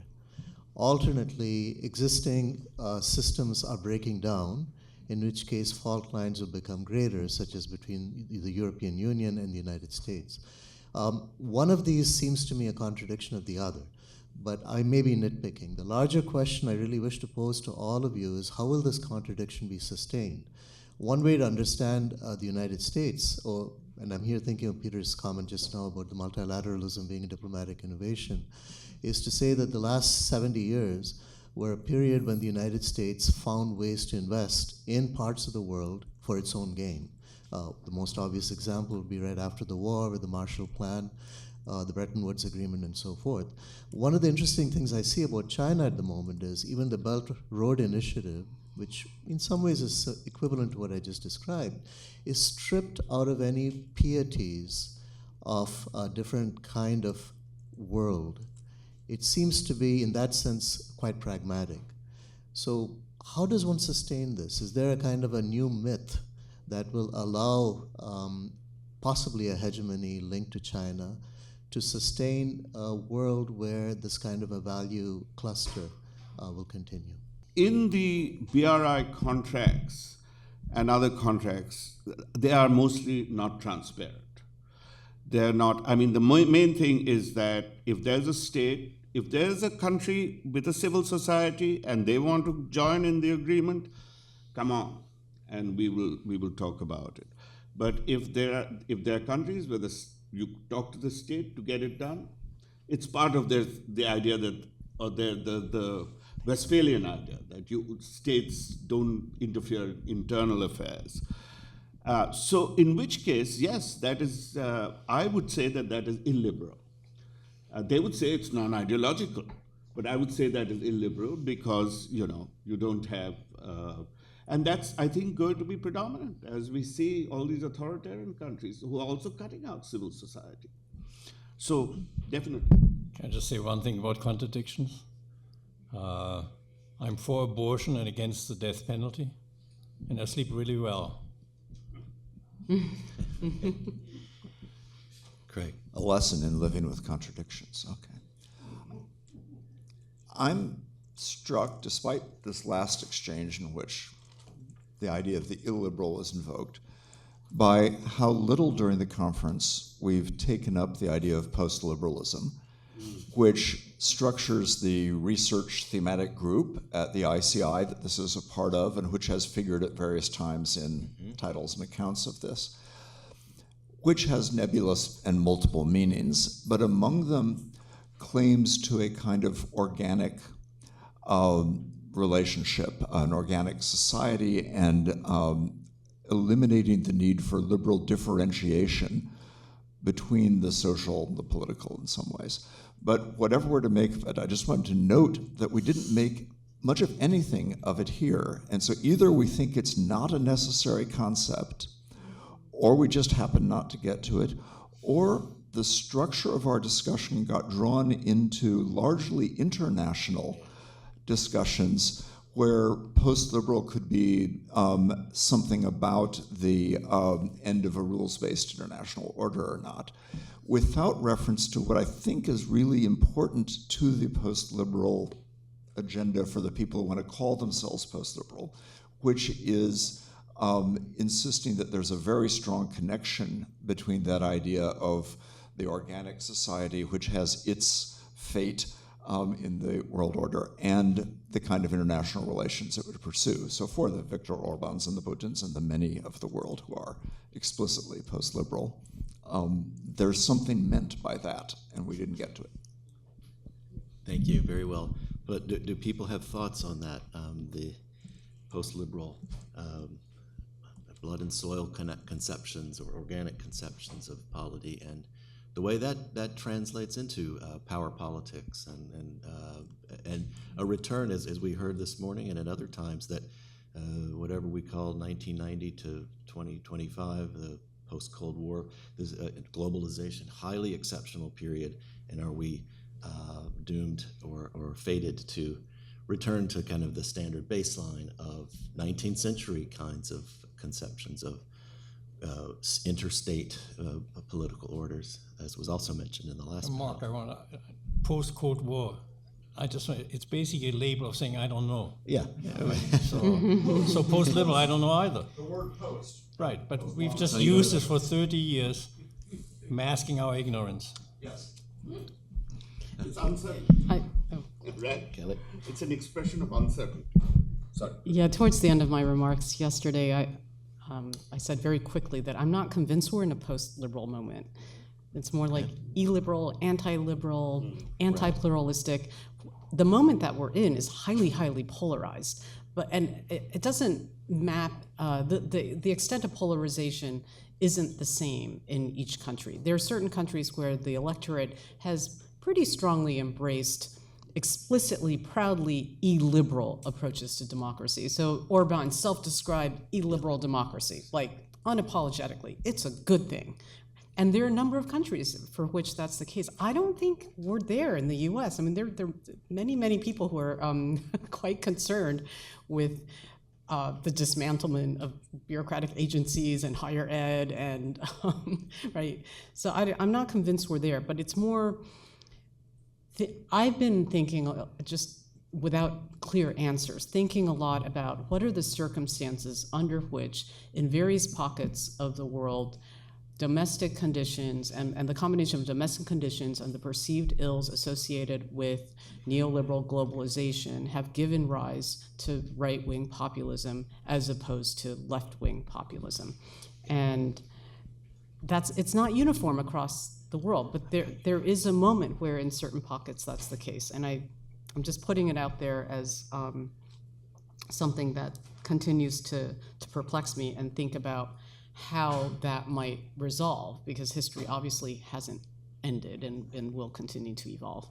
Alternately, existing systems are breaking down, in which case fault lines will become greater, such as between the European Union and the United States. One of these seems to me a contradiction of the other, but I may be nitpicking. The larger question I really wish to pose to all of you is, how will this contradiction be sustained? One way to understand the United States, and I'm here thinking of Peter's comment just now about the multilateralism being a diplomatic innovation, is to say that the last 70 years were a period when the United States found ways to invest in parts of the world for its own gain. The most obvious example would be right after the war with the Marshall Plan, the Bretton Woods Agreement, and so forth. One of the interesting things I see about China at the moment is even the Belt Road Initiative, which in some ways is equivalent to what I just described, is stripped out of any pieties of a different kind of world. It seems to be, in that sense, quite pragmatic. So how does one sustain this? Is there a kind of a new myth that will allow possibly a hegemony linked to China to sustain a world where this kind of a value cluster will continue?
In the BRI contracts and other contracts, they are mostly not transparent. They're not, I mean, the main thing is that if there's a state, if there's a country with a civil society and they want to join in the agreement, come on, and we will talk about it. But if there are countries where you talk to the state to get it done, it's part of the idea that, or the Westphalian idea that states don't interfere in internal affairs. So in which case, yes, that is, I would say that is illiberal. They would say it's non-ideological, but I would say that is illiberal because, you don't have, and that's, I think, going to be predominant as we see all these authoritarian countries who are also cutting out civil society. So, definitely.
Can I just say one thing about contradictions? I'm for abortion and against the death penalty, and I sleep really well.
Great. A lesson in living with contradictions. Okay. I'm struck, despite this last exchange in which the idea of the illiberal is invoked, by how little during the conference we've taken up the idea of post-liberalism, which structures the research thematic group at the ICI that this is a part of and which has figured at various times in titles and accounts of this, which has nebulous and multiple meanings, but among them claims to a kind of organic relationship, an organic society, and eliminating the need for liberal differentiation between the social and the political in some ways. But whatever we're to make of it, I just wanted to note that we didn't make much of anything of it here. And so either we think it's not a necessary concept, or we just happen not to get to it, or the structure of our discussion got drawn into largely international discussions where post-liberal could be something about the end of a rules-based international order or not, without reference to what I think is really important to the post-liberal agenda for the people who want to call themselves post-liberal, which is insisting that there's a very strong connection between that idea of the organic society, which has its fate in the world order and the kind of international relations it would pursue. So for the Viktor Orbáns and the Putins and the many of the world who are explicitly post-liberal, there's something meant by that, and we didn't get to it.
Thank you, very well. But do people have thoughts on that, the post-liberal blood and soil conceptions or organic conceptions of polity, and the way that translates into power politics and a return, as we heard this morning and at other times, that whatever we call 1990 to 2025, the post-Cold War, this globalization, highly exceptional period, and are we doomed or fated to return to kind of the standard baseline of 19th century kinds of conceptions of interstate political orders, as was also mentioned in the last
Mark,
panel.
I want to, post-Cold War, it's basically a label of saying, I don't know.
Yeah.
So post-liberal, I don't know either. The word post. Right, but we've just used this for 30 years, masking our ignorance.
Yes. It's uncertain, right?
Kelly?
It's an expression of uncertainty. Sorry.
Yeah, towards the end of my remarks yesterday, I said very quickly that I'm not convinced we're in a post-liberal moment. It's more like illiberal, anti-liberal, anti-pluralistic. The moment that we're in is highly, highly polarized. And it doesn't map, the extent of polarization isn't the same in each country. There are certain countries where the electorate has pretty strongly embraced explicitly, proudly illiberal approaches to democracy. So Orban self-described illiberal democracy, like unapologetically. It's a good thing. And there are a number of countries for which that's the case. I don't think we're there in the US. I mean, there are many, many people who are quite concerned with the dismantlement of bureaucratic agencies and higher ed and, right? So I'm not convinced we're there, but it's more, I've been thinking, just without clear answers, thinking a lot about what are the circumstances under which, in various pockets of the world, domestic conditions and the combination of domestic conditions and the perceived ills associated with neoliberal globalization have given rise to right-wing populism as opposed to left-wing populism. And it's not uniform across the world, but there is a moment where in certain pockets that's the case. And I'm just putting it out there as something that continues to perplex me and think about how that might resolve, because history obviously hasn't ended and will continue to evolve.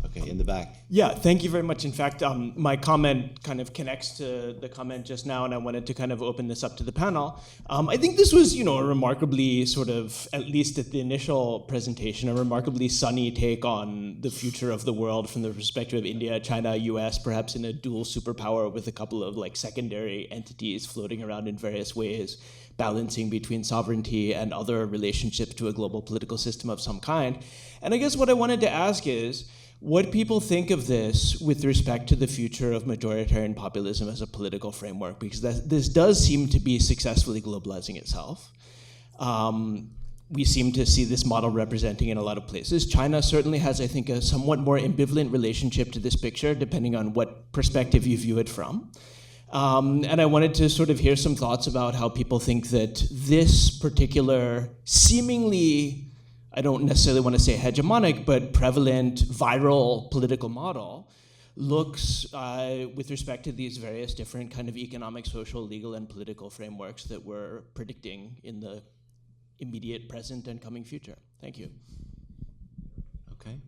Okay, in the back.
Yeah, thank you very much. In fact, my comment kind of connects to the comment just now, and I wanted to kind of open this up to the panel. I think this was, a remarkably sort of, at least at the initial presentation, a remarkably sunny take on the future of the world from the perspective of India, China, US, perhaps in a dual superpower with a couple of like secondary entities floating around in various ways, balancing between sovereignty and other relationships to a global political system of some kind. And I guess what I wanted to ask is, what people think of this with respect to the future of majoritarian populism as a political framework, because this does seem to be successfully globalizing itself. We seem to see this model representing in a lot of places. China certainly has, I think, a somewhat more ambivalent relationship to this picture, depending on what perspective you view it from. And I wanted to sort of hear some thoughts about how people think that this particular seemingly, I don't necessarily want to say hegemonic, but prevalent viral political model looks with respect to these various different kind of economic, social, legal, and political frameworks that we're predicting in the immediate present and coming future. Thank you.
Okay.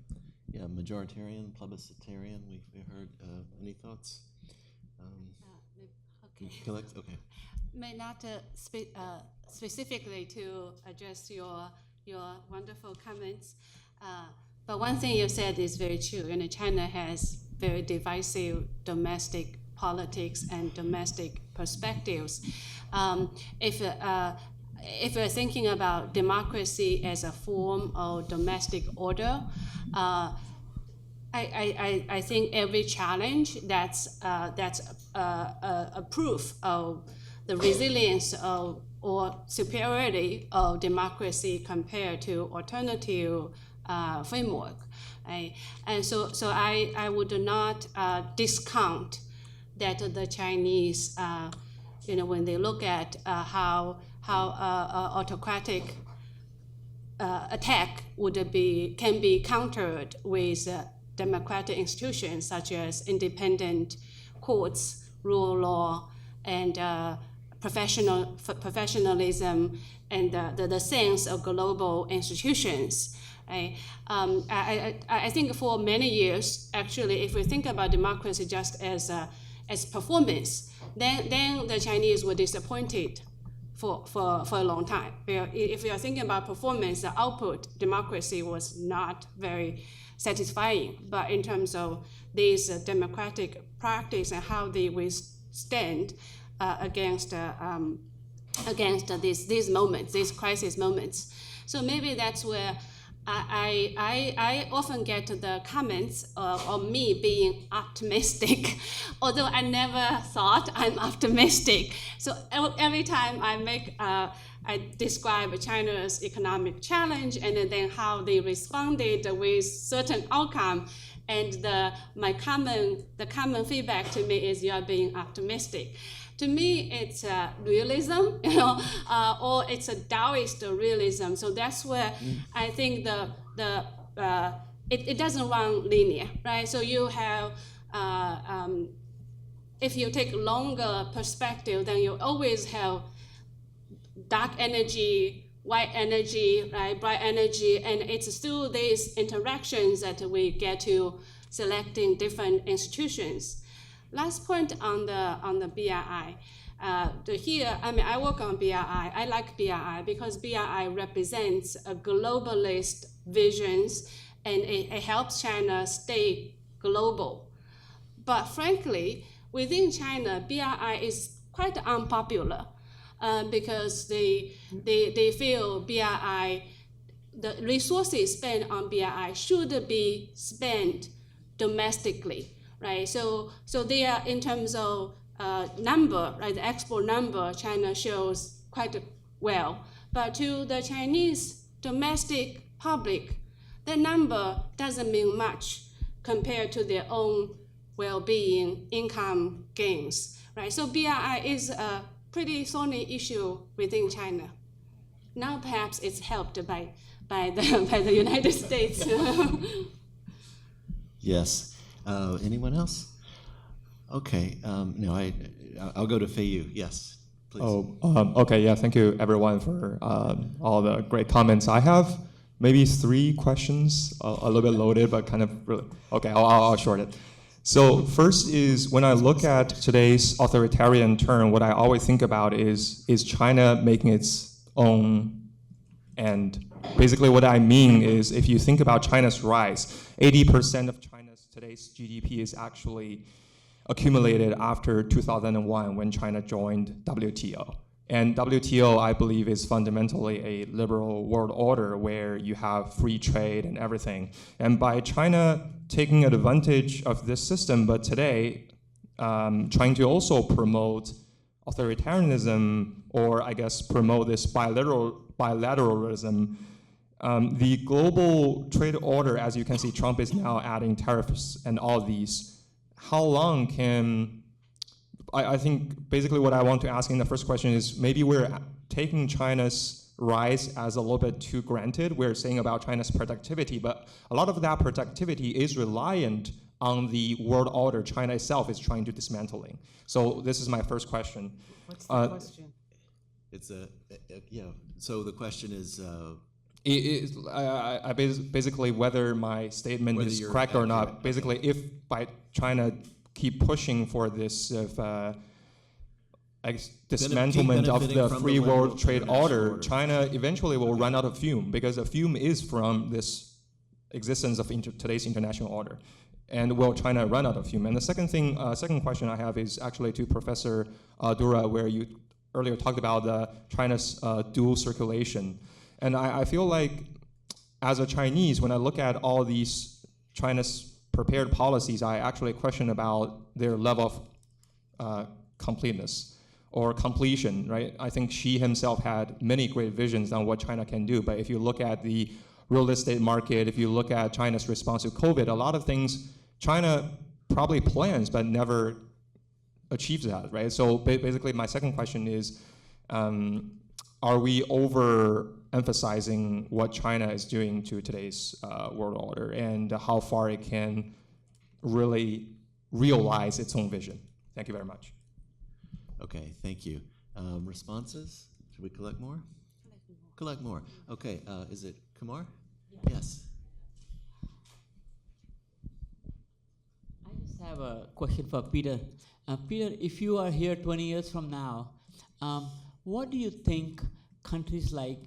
Yeah, majoritarian, plebiscitarian, we heard. Any thoughts?
Okay.
Okay.
May not specifically to address your wonderful comments, but one thing you said is very true. China has very divisive domestic politics and domestic perspectives. If we're thinking about democracy as a form of domestic order, I think every challenge that's a proof of the resilience of or superiority of democracy compared to alternative framework. Right? And so I would not discount that the Chinese, when they look at how autocratic attack can be countered with democratic institutions such as independent courts, rule of law, and professionalism, and the sense of global institutions. Right? I think for many years, actually, if we think about democracy just as performance, then the Chinese were disappointed for a long time. If we are thinking about performance, the output, democracy was not very satisfying. But in terms of these democratic practice and how they withstand against these moments, these crisis moments. So maybe that's where I often get the comments of me being optimistic, although I never thought I'm optimistic. So every time I describe China's economic challenge and then how they responded with certain outcome, and the common feedback to me is you are being optimistic. To me, it's realism, or it's a Taoist realism. So that's where I think it doesn't run linear, right? So you have, if you take longer perspective, then you always have dark energy, white energy, right, bright energy, and it's through these interactions that we get to selecting different institutions. Last point on the BRI. I work on BRI. I like BRI because BRI represents a globalist visions, and it helps China stay global. But frankly, within China, BRI is quite unpopular because they feel BRI, the resources spent on BRI should be spent domestically. Right, so they are, in terms of number, right, the export number, China shows quite well. But to the Chinese domestic public, the number doesn't mean much compared to their own well-being, income gains. Right, so BRI is a pretty thorny issue within China. Now perhaps it's helped by the United States.
Yes. Anyone else? Okay. No, I'll go to Feiyu. Yes, please.
Okay. Yeah. Thank you, everyone, for all the great comments. I have maybe 3 questions, a little bit loaded, but kind of really. Okay, I'll short it. So first is, when I look at today's authoritarian turn, what I always think about is China making its own end. Basically, what I mean is, if you think about China's rise, 80% of today's GDP is actually accumulated after 2001 when China joined WTO. And WTO, I believe, is fundamentally a liberal world order where you have free trade and everything. And by China taking advantage of this system, but today trying to also promote authoritarianism, or I guess promote this bilateralism, the global trade order, as you can see, Trump is now adding tariffs and all these. How long can, I think basically what I want to ask in the first question is, maybe we're taking China's rise as a little bit too granted. We're saying about China's productivity, but a lot of that productivity is reliant on the world order China itself is trying to dismantling. So this is my first question.
What's the question?
It's yeah. So the question is.
I basically, whether my statement is correct or not. Basically, if by China keep pushing for this dismantlement of the free world trade order, China eventually will run out of fume, because the fume is from this existence of today's international order. And will China run out of fume? And the second question I have is actually to Professor Dura, where you earlier talked about China's dual circulation. And I feel like, as a Chinese, when I look at all these China's prepared policies, I actually question about their level of completeness or completion, right? I think Xi himself had many great visions on what China can do, but if you look at the real estate market, if you look at China's response to COVID, a lot of things China probably plans but never achieves that, right? So basically, my second question is, are we overemphasizing what China is doing to today's world order and how far it can really realize its own vision? Thank you very much.
Okay, thank you. Responses? Should we collect more? Collect more. Okay, is it Kumar? Yes.
I just have a question for Peter. Peter, if you are here 20 years from now, what do you think countries like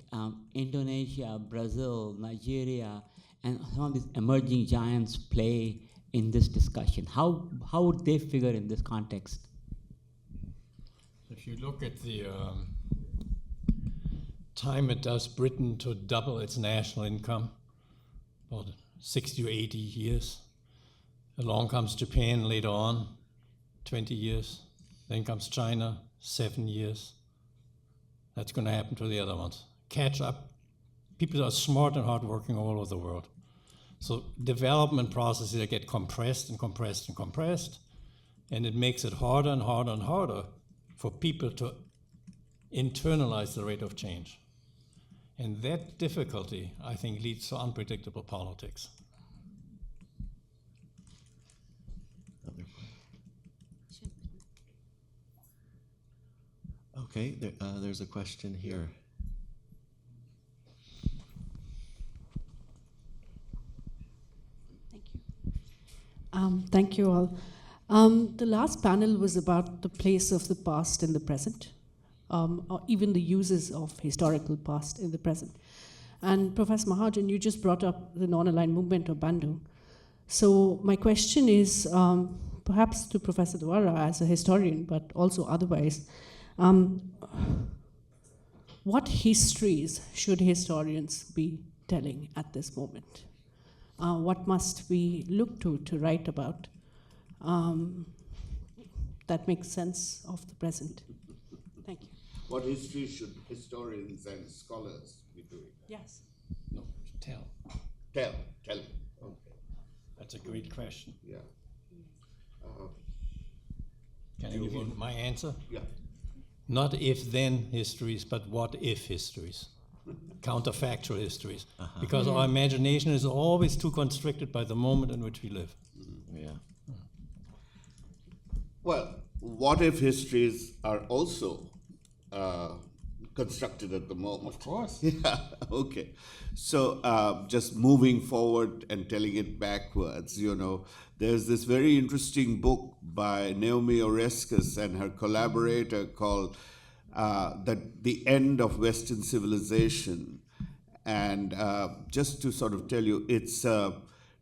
Indonesia, Brazil, Nigeria, and some of these emerging giants play in this discussion? How would they figure in this context?
If you look at the time it does Britain to double its national income, about 60 or 80 years. Along comes Japan later on, 20 years. Then comes China, 7 years. That's going to happen to the other ones. Catch up. People are smart and hardworking all over the world. So development processes get compressed and compressed and compressed, and it makes it harder and harder and harder for people to internalize the rate of change. And that difficulty, I think, leads to unpredictable politics.
Okay, there's a question here.
Thank you all. The last panel was about the place of the past in the present, or even the uses of historical past in the present. And Professor Mahajan, you just brought up the non-aligned movement of Bandung. So my question is, perhaps to Professor Dwara as a historian, but also otherwise, what histories should historians be telling at this moment? What must we look to write about that makes sense of the present? Thank you.
What history should historians and scholars be doing?
Yes.
No, tell.
Tell. Okay.
That's a great question.
Yeah.
Can I give you my answer?
Yeah.
Not if-then histories, but what-if histories. Counterfactual histories. Because our imagination is always too constricted by the moment in which we live.
Yeah.
Well, what if histories are also constructed at the moment?
Of course.
Yeah, okay. So just moving forward and telling it backwards, there's this very interesting book by Naomi Oreskes and her collaborator called The End of Western Civilization. And just to sort of tell you, it's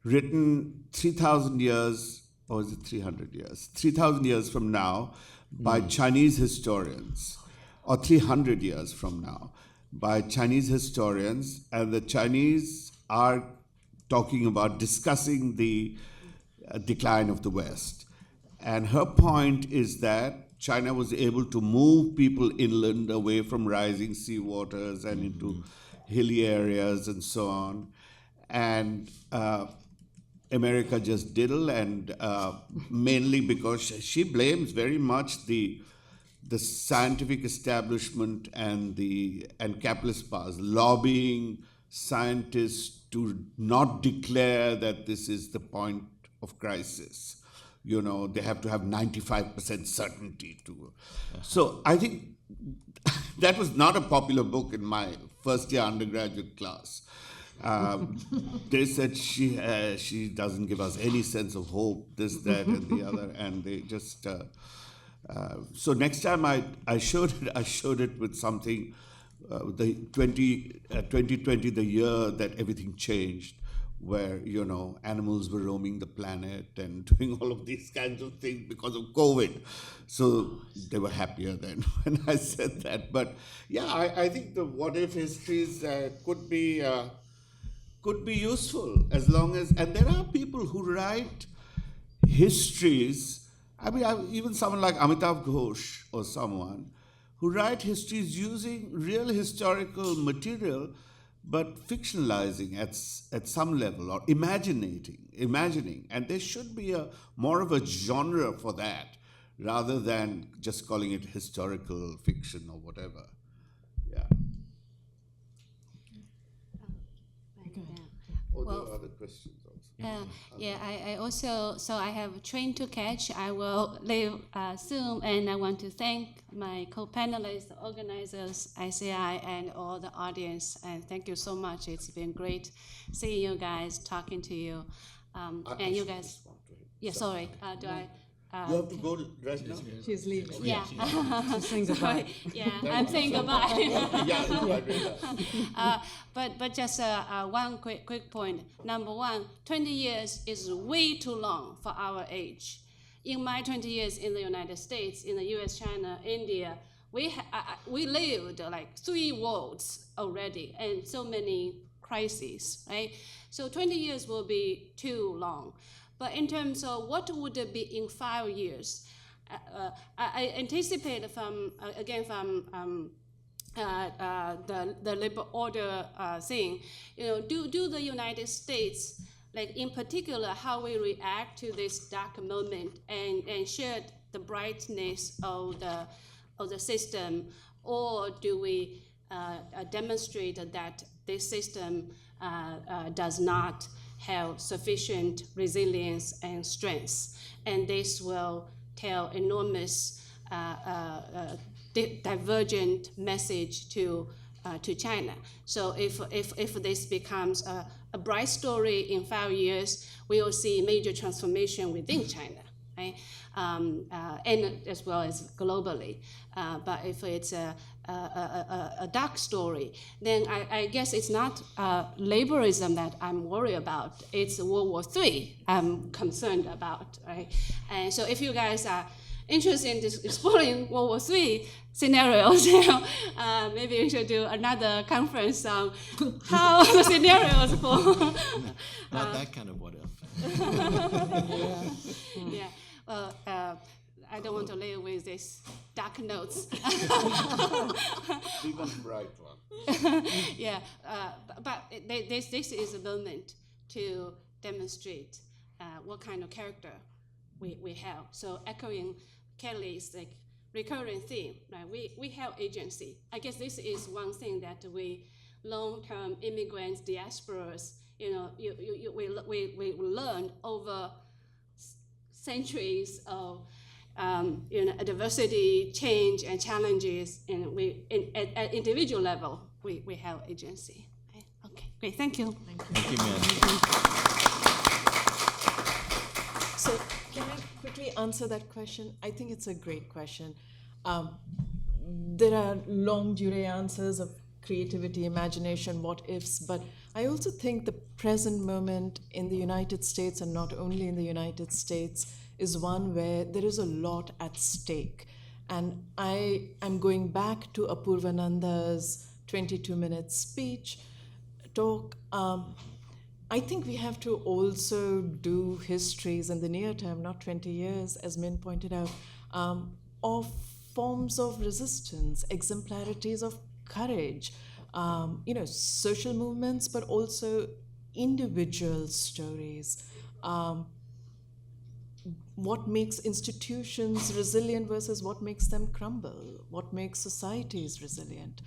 written 3,000 years, or is it 300 years? 3,000 years from now by Chinese historians, or 300 years from now by Chinese historians. And the Chinese are talking about discussing the decline of the West. And her point is that China was able to move people inland away from rising sea waters and into hilly areas and so on. And America just diddle, and mainly because she blames very much the scientific establishment and capitalist powers lobbying scientists to not declare that this is the point of crisis. They have to have 95% certainty to. So I think that was not a popular book in my first year undergraduate class. They said she doesn't give us any sense of hope, this, that, and the other, and they just. So next time I showed it with something, the 2020, the year that everything changed, where animals were roaming the planet and doing all of these kinds of things because of COVID. So they were happier then when I said that. But yeah, I think the what if histories could be useful as long as, and there are people who write histories. I mean, even someone like Amitav Ghosh or someone who write histories using real historical material, but fictionalizing at some level or imagining, and there should be more of a genre for that rather than just calling it historical fiction or whatever. Yeah. There are other questions also.
I also, so I have a train to catch. I will leave soon, and I want to thank my co-panelists, the organizers, ICI, and all the audience. And thank you so much. It's been great seeing you guys, talking to you, and you guys. Yeah, sorry. Do I?
You have to go right now?
She's leaving.
Yeah.
She's saying goodbye.
Yeah, I'm saying goodbye.
Yeah,
But just one quick point. Number one, 20 years is way too long for our age. In my 20 years in the United States, in the US, China, India, we lived like 3 worlds already and so many crises, right? So 20 years will be too long. But in terms of what would it be in 5 years, I anticipate from the liberal order thing, do the United States, like in particular, how we react to this dark moment and share the brightness of the system, or do we demonstrate that this system does not have sufficient resilience and strength, and this will tell enormous divergent message to China. So if this becomes a bright story in 5 years, we will see major transformation within China, right? And as well as globally. But if it's a dark story, then I guess it's not laborism that I'm worried about. It's World War III I'm concerned about, right? And so if you guys are interested in exploring World War III scenarios, maybe we should do another conference on how the scenarios for.
Not that kind of what if.
Yeah. Well, I don't want to live with these dark notes.
Even bright one.
Yeah, but this is a moment to demonstrate what kind of character we have. So echoing Kelly's like recurring theme, right? We have agency. I guess this is one thing that we long-term immigrants, diasporas, we learned over centuries of diversity, change, and challenges, and at individual level, we have agency. Okay, great, thank you.
Thank you, ma'am.
So can I quickly answer that question? I think it's a great question. There are longue durée answers of creativity, imagination, what ifs, but I also think the present moment in the United States, and not only in the United States, is one where there is a lot at stake. And I am going back to Apurvananda's 22-minute talk. I think we have to also do histories in the near term, not 20 years, as Min pointed out, of forms of resistance, exemplarities of courage, social movements, but also individual stories. What makes institutions resilient versus what makes them crumble? What makes societies resilient?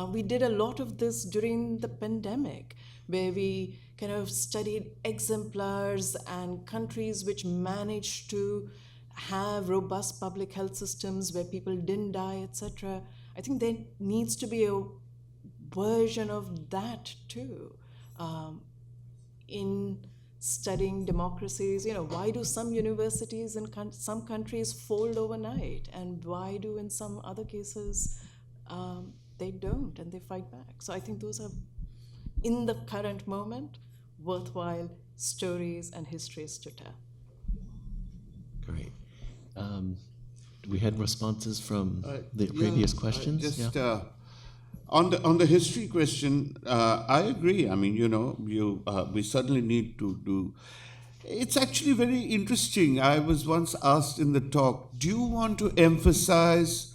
We did a lot of this during the pandemic, where we kind of studied exemplars and countries which managed to have robust public health systems where people didn't die, etc. I think there needs to be a version of that too. In studying democracies, why do some universities in some countries fold overnight, and why do in some other cases they don't and they fight back? So I think those are, in the current moment, worthwhile stories and histories to tell.
Great. We had responses from the previous questions.
On the history question, I agree. I mean, we certainly need to do. It's actually very interesting. I was once asked in the talk, do you want to emphasize?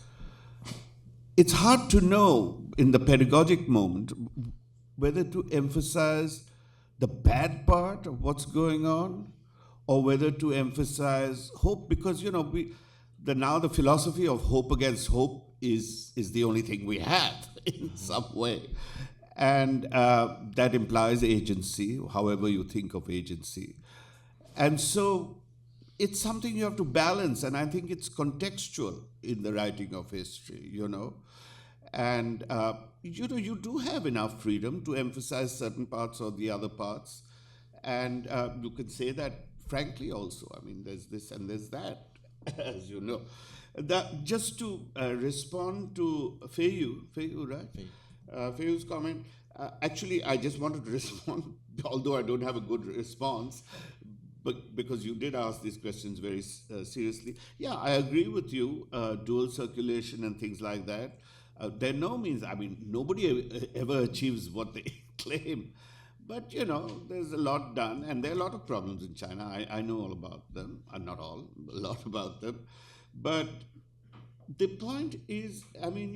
It's hard to know in the pedagogic moment whether to emphasize the bad part of what's going on, or whether to emphasize hope, because now the philosophy of hope against hope is the only thing we have in some way, and that implies agency, however you think of agency, and so it's something you have to balance, and I think it's contextual in the writing of history, and you do have enough freedom to emphasize certain parts or the other parts, and you can say that frankly also. I mean, there's this and there's that, as you know. That just to respond to Feyu, right? Feyu's comment. Actually, I just wanted to respond, although I don't have a good response, but because you did ask these questions very seriously. Yeah, I agree with you. Dual circulation and things like that. There no means. I mean, nobody ever achieves what they claim. But, there's a lot done, and there are a lot of problems in China. I know all about them. Not all, a lot about them. But the point is, I mean,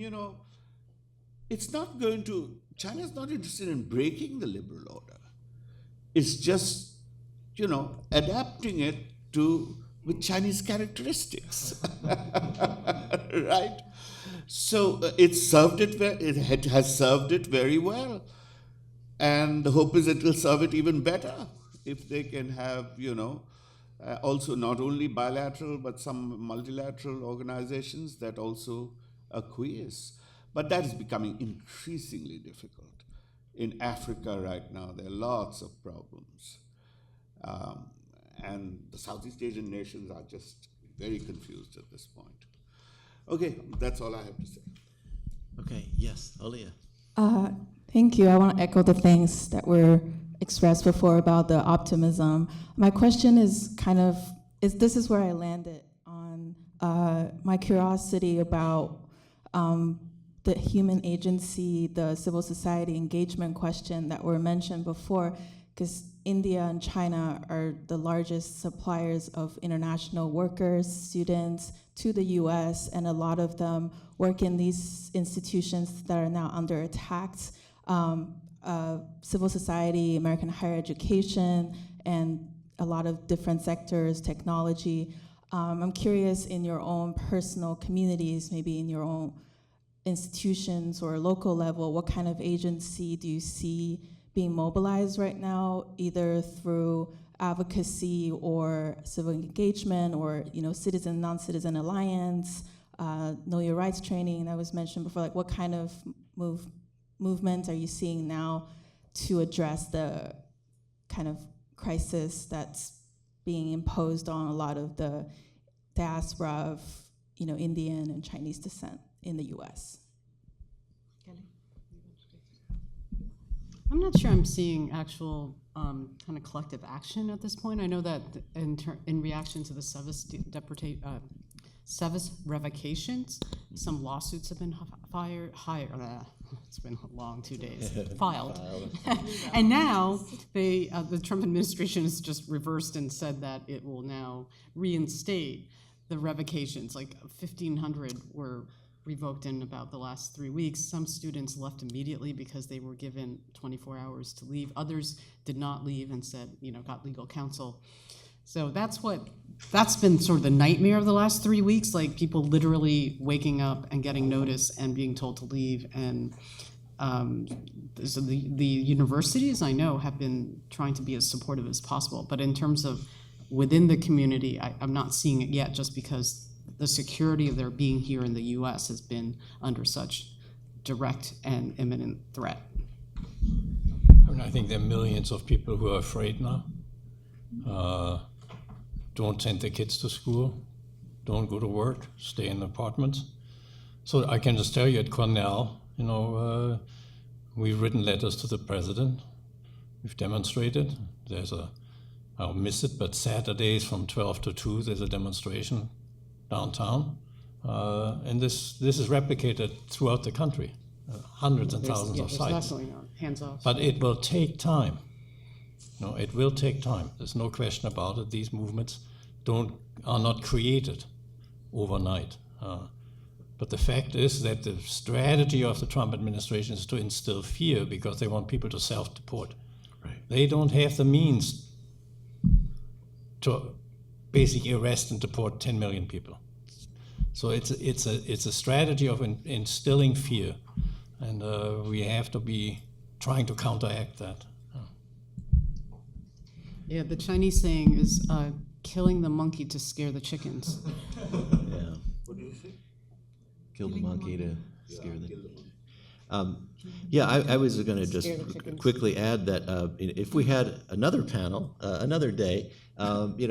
it's not going to, China's not interested in breaking the liberal order. It's just, adapting it with Chinese characteristics, right? So it has served it very well. And the hope is it will serve it even better if they can have, also not only bilateral, but some multilateral organizations that also acquiesce. But that is becoming increasingly difficult. In Africa right now, there are lots of problems. And the Southeast Asian nations are just very confused at this point. Okay, that's all I have to say.
Okay, yes, Alia.
Thank you. I want to echo the things that were expressed before about the optimism. My question is this is where I landed on my curiosity about the human agency, the civil society engagement question that were mentioned before, because India and China are the largest suppliers of international workers, students to the US, and a lot of them work in these institutions that are now under attack. Civil society, American higher education, and a lot of different sectors, technology. I'm curious, in your own personal communities, maybe in your own institutions or local level, what kind of agency do you see being mobilized right now, either through advocacy or civil engagement or citizen, non-citizen alliance, know your rights training that was mentioned before? Like, what kind of movement are you seeing now to address the kind of crisis that's being imposed on a lot of the diaspora of Indian and Chinese descent in the US?
I'm not sure I'm seeing actual kind of collective action at this point. I know that in reaction to the SEVIS revocations, some lawsuits have been it's been a long 2 days, filed. And now the Trump administration has just reversed and said that it will now reinstate the revocations. Like 1,500 were revoked in about the last 3 weeks. Some students left immediately because they were given 24 hours to leave. Others did not leave and said, got legal counsel. So that's been sort of the nightmare of the last 3 weeks, like people literally waking up and getting notice and being told to leave. And so the universities, I know, have been trying to be as supportive as possible. But in terms of within the community, I'm not seeing it yet, just because the security of their being here in the US has been under such direct and imminent threat.
I think there are millions of people who are afraid now. Don't send their kids to school, don't go to work, stay in apartments. So I can just tell you at Cornell, we've written letters to the president, we've demonstrated. I'll miss it, but Saturdays from 12 to 2, there's a demonstration downtown. And this is replicated throughout the country, hundreds and thousands of sites.
Not going on, hands off.
But it will take time. No, it will take time. There's no question about it. These movements are not created overnight. But the fact is that the strategy of the Trump administration is to instill fear because they want people to self-deport.
Right.
They don't have the means to basically arrest and deport 10 million people. So it's a strategy of instilling fear, and we have to be trying to counteract that.
Yeah, the Chinese saying is killing the monkey to scare the chickens.
Yeah.
What do you say?
Kill the monkey to scare the. Yeah, I was going to just quickly add that if we had another panel, another day,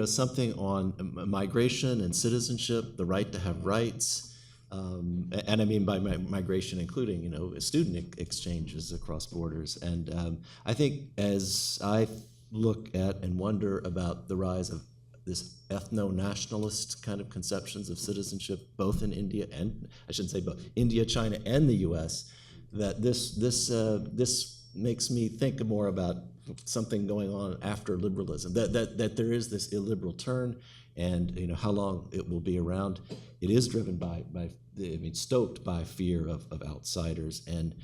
something on migration and citizenship, the right to have rights, and I mean by migration including, student exchanges across borders. And I think as I look at and wonder about the rise of this ethno-nationalist kind of conceptions of citizenship, both in India and, I shouldn't say both, India, China, and the U.S., that this makes me think more about something going on after liberalism, that there is this illiberal turn, and how long it will be around. It is driven by stoked by fear of outsiders, and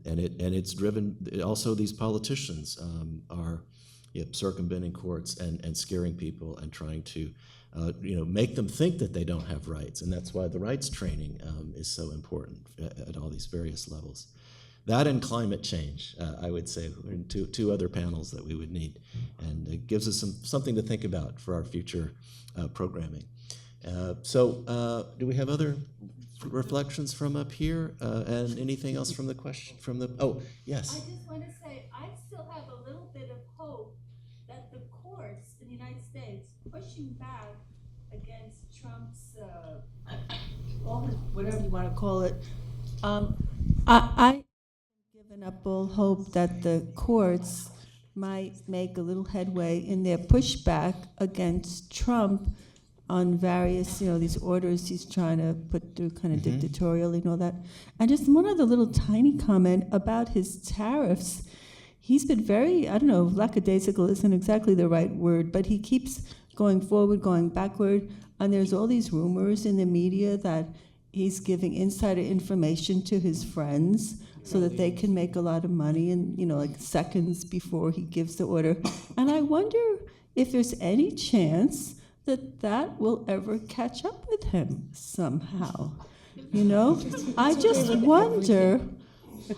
it's driven also. These politicians are circumventing courts and scaring people and trying to make them think that they don't have rights, and that's why the rights training is so important at all these various levels. That and climate change, I would say, are two other panels that we would need, and it gives us something to think about for our future programming. So, do we have other reflections from up here, and anything else from the question from the? Oh, yes.
I just want to say I still have a little bit of hope that the courts in the United States pushing back against Trump's all his whatever you want to call it. I given up all hope that the courts might make a little headway in their pushback against Trump on various, these orders he's trying to put through kind of dictatorially and all that. And just one other little tiny comment about his tariffs. He's been very, I don't know, lackadaisical isn't exactly the right word, but he keeps going forward, going backward, and there's all these rumors in the media that he's giving insider information to his friends so that they can make a lot of money in, like seconds before he gives the order. And I wonder if there's any chance that will ever catch up with him somehow. I just wonder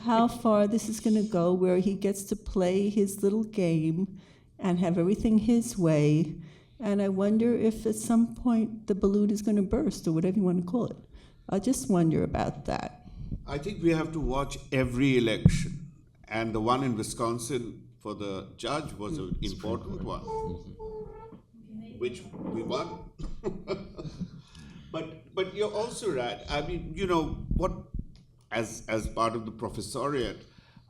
how far this is going to go, where he gets to play his little game and have everything his way. And I wonder if at some point the balloon is going to burst, or whatever you want to call it. I just wonder about that.
I think we have to watch every election, and the one in Wisconsin for the judge was an important one, which we won. But you're also right. I mean, what? As part of the professoriate,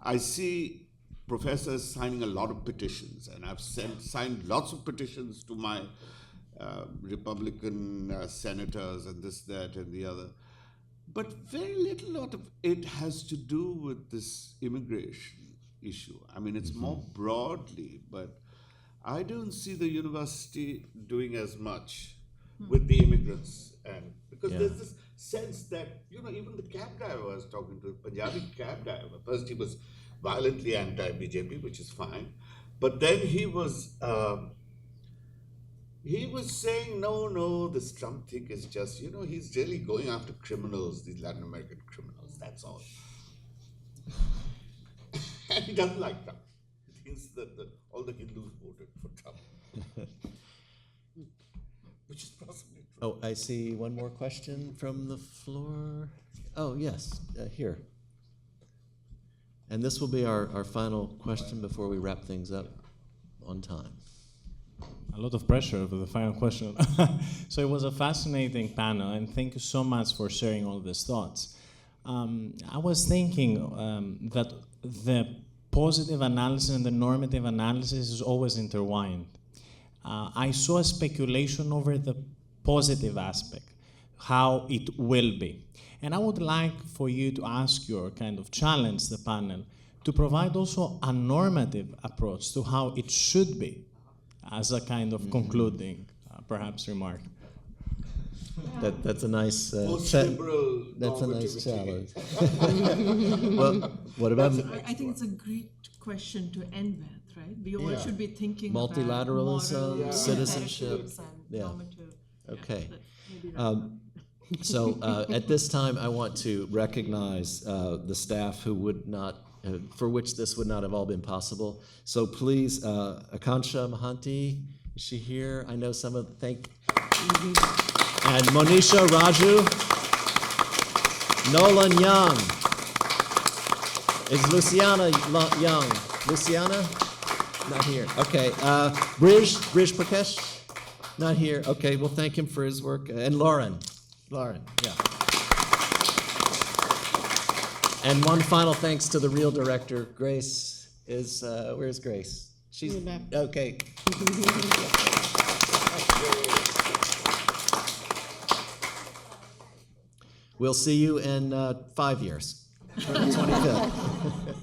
I see professors signing a lot of petitions, and I've signed lots of petitions to my Republican senators and this, that, and the other. But very little of it has to do with this immigration issue. I mean, it's more broadly, but I don't see the university doing as much with the immigrants, and because there's this sense that even the cab driver I was talking to, Punjabi cab driver. First he was violently anti-BJP, which is fine, but then he was saying, no, this Trump thing is just, he's really going after criminals, these Latin American criminals, that's all. And he doesn't like Trump. He thinks that all the Hindus voted for Trump. Which is possibly true.
Oh, I see one more question from the floor. Oh, yes, here. And this will be our final question before we wrap things up on time.
A lot of pressure for the final question. So it was a fascinating panel, and thank you so much for sharing all these thoughts. I was thinking that the positive analysis and the normative analysis is always intertwined. I saw a speculation over the positive aspect, how it will be. And I would like for you to ask you, or kind of challenge the panel, to provide also a normative approach to how it should be, as a kind of concluding, perhaps, remark.
That's a nice.
Post-liberal
That's a nice
normativity.
challenge. Well, what about
I think it's a great question to end with, right? We all
Yeah.
should be thinking
multilateralism,
about moral
citizenship?
imperatives and
Yeah.
normative.
Okay.
Maybe wrap
So at this time, I want to recognize the staff who would not, for which this would not have all been possible. So please, Akansha Mahanti, is she here? I know some of, and Monisha Raju, Nolan Young. Is Luciana Young? Luciana? Not here. Okay. Brij Prakash? Not here. Okay, well, thank him for his work. And Lauren, yeah. And one final thanks to the real director, Grace. Where's Grace? She's back. Okay. We'll see you in 5 years, 25th.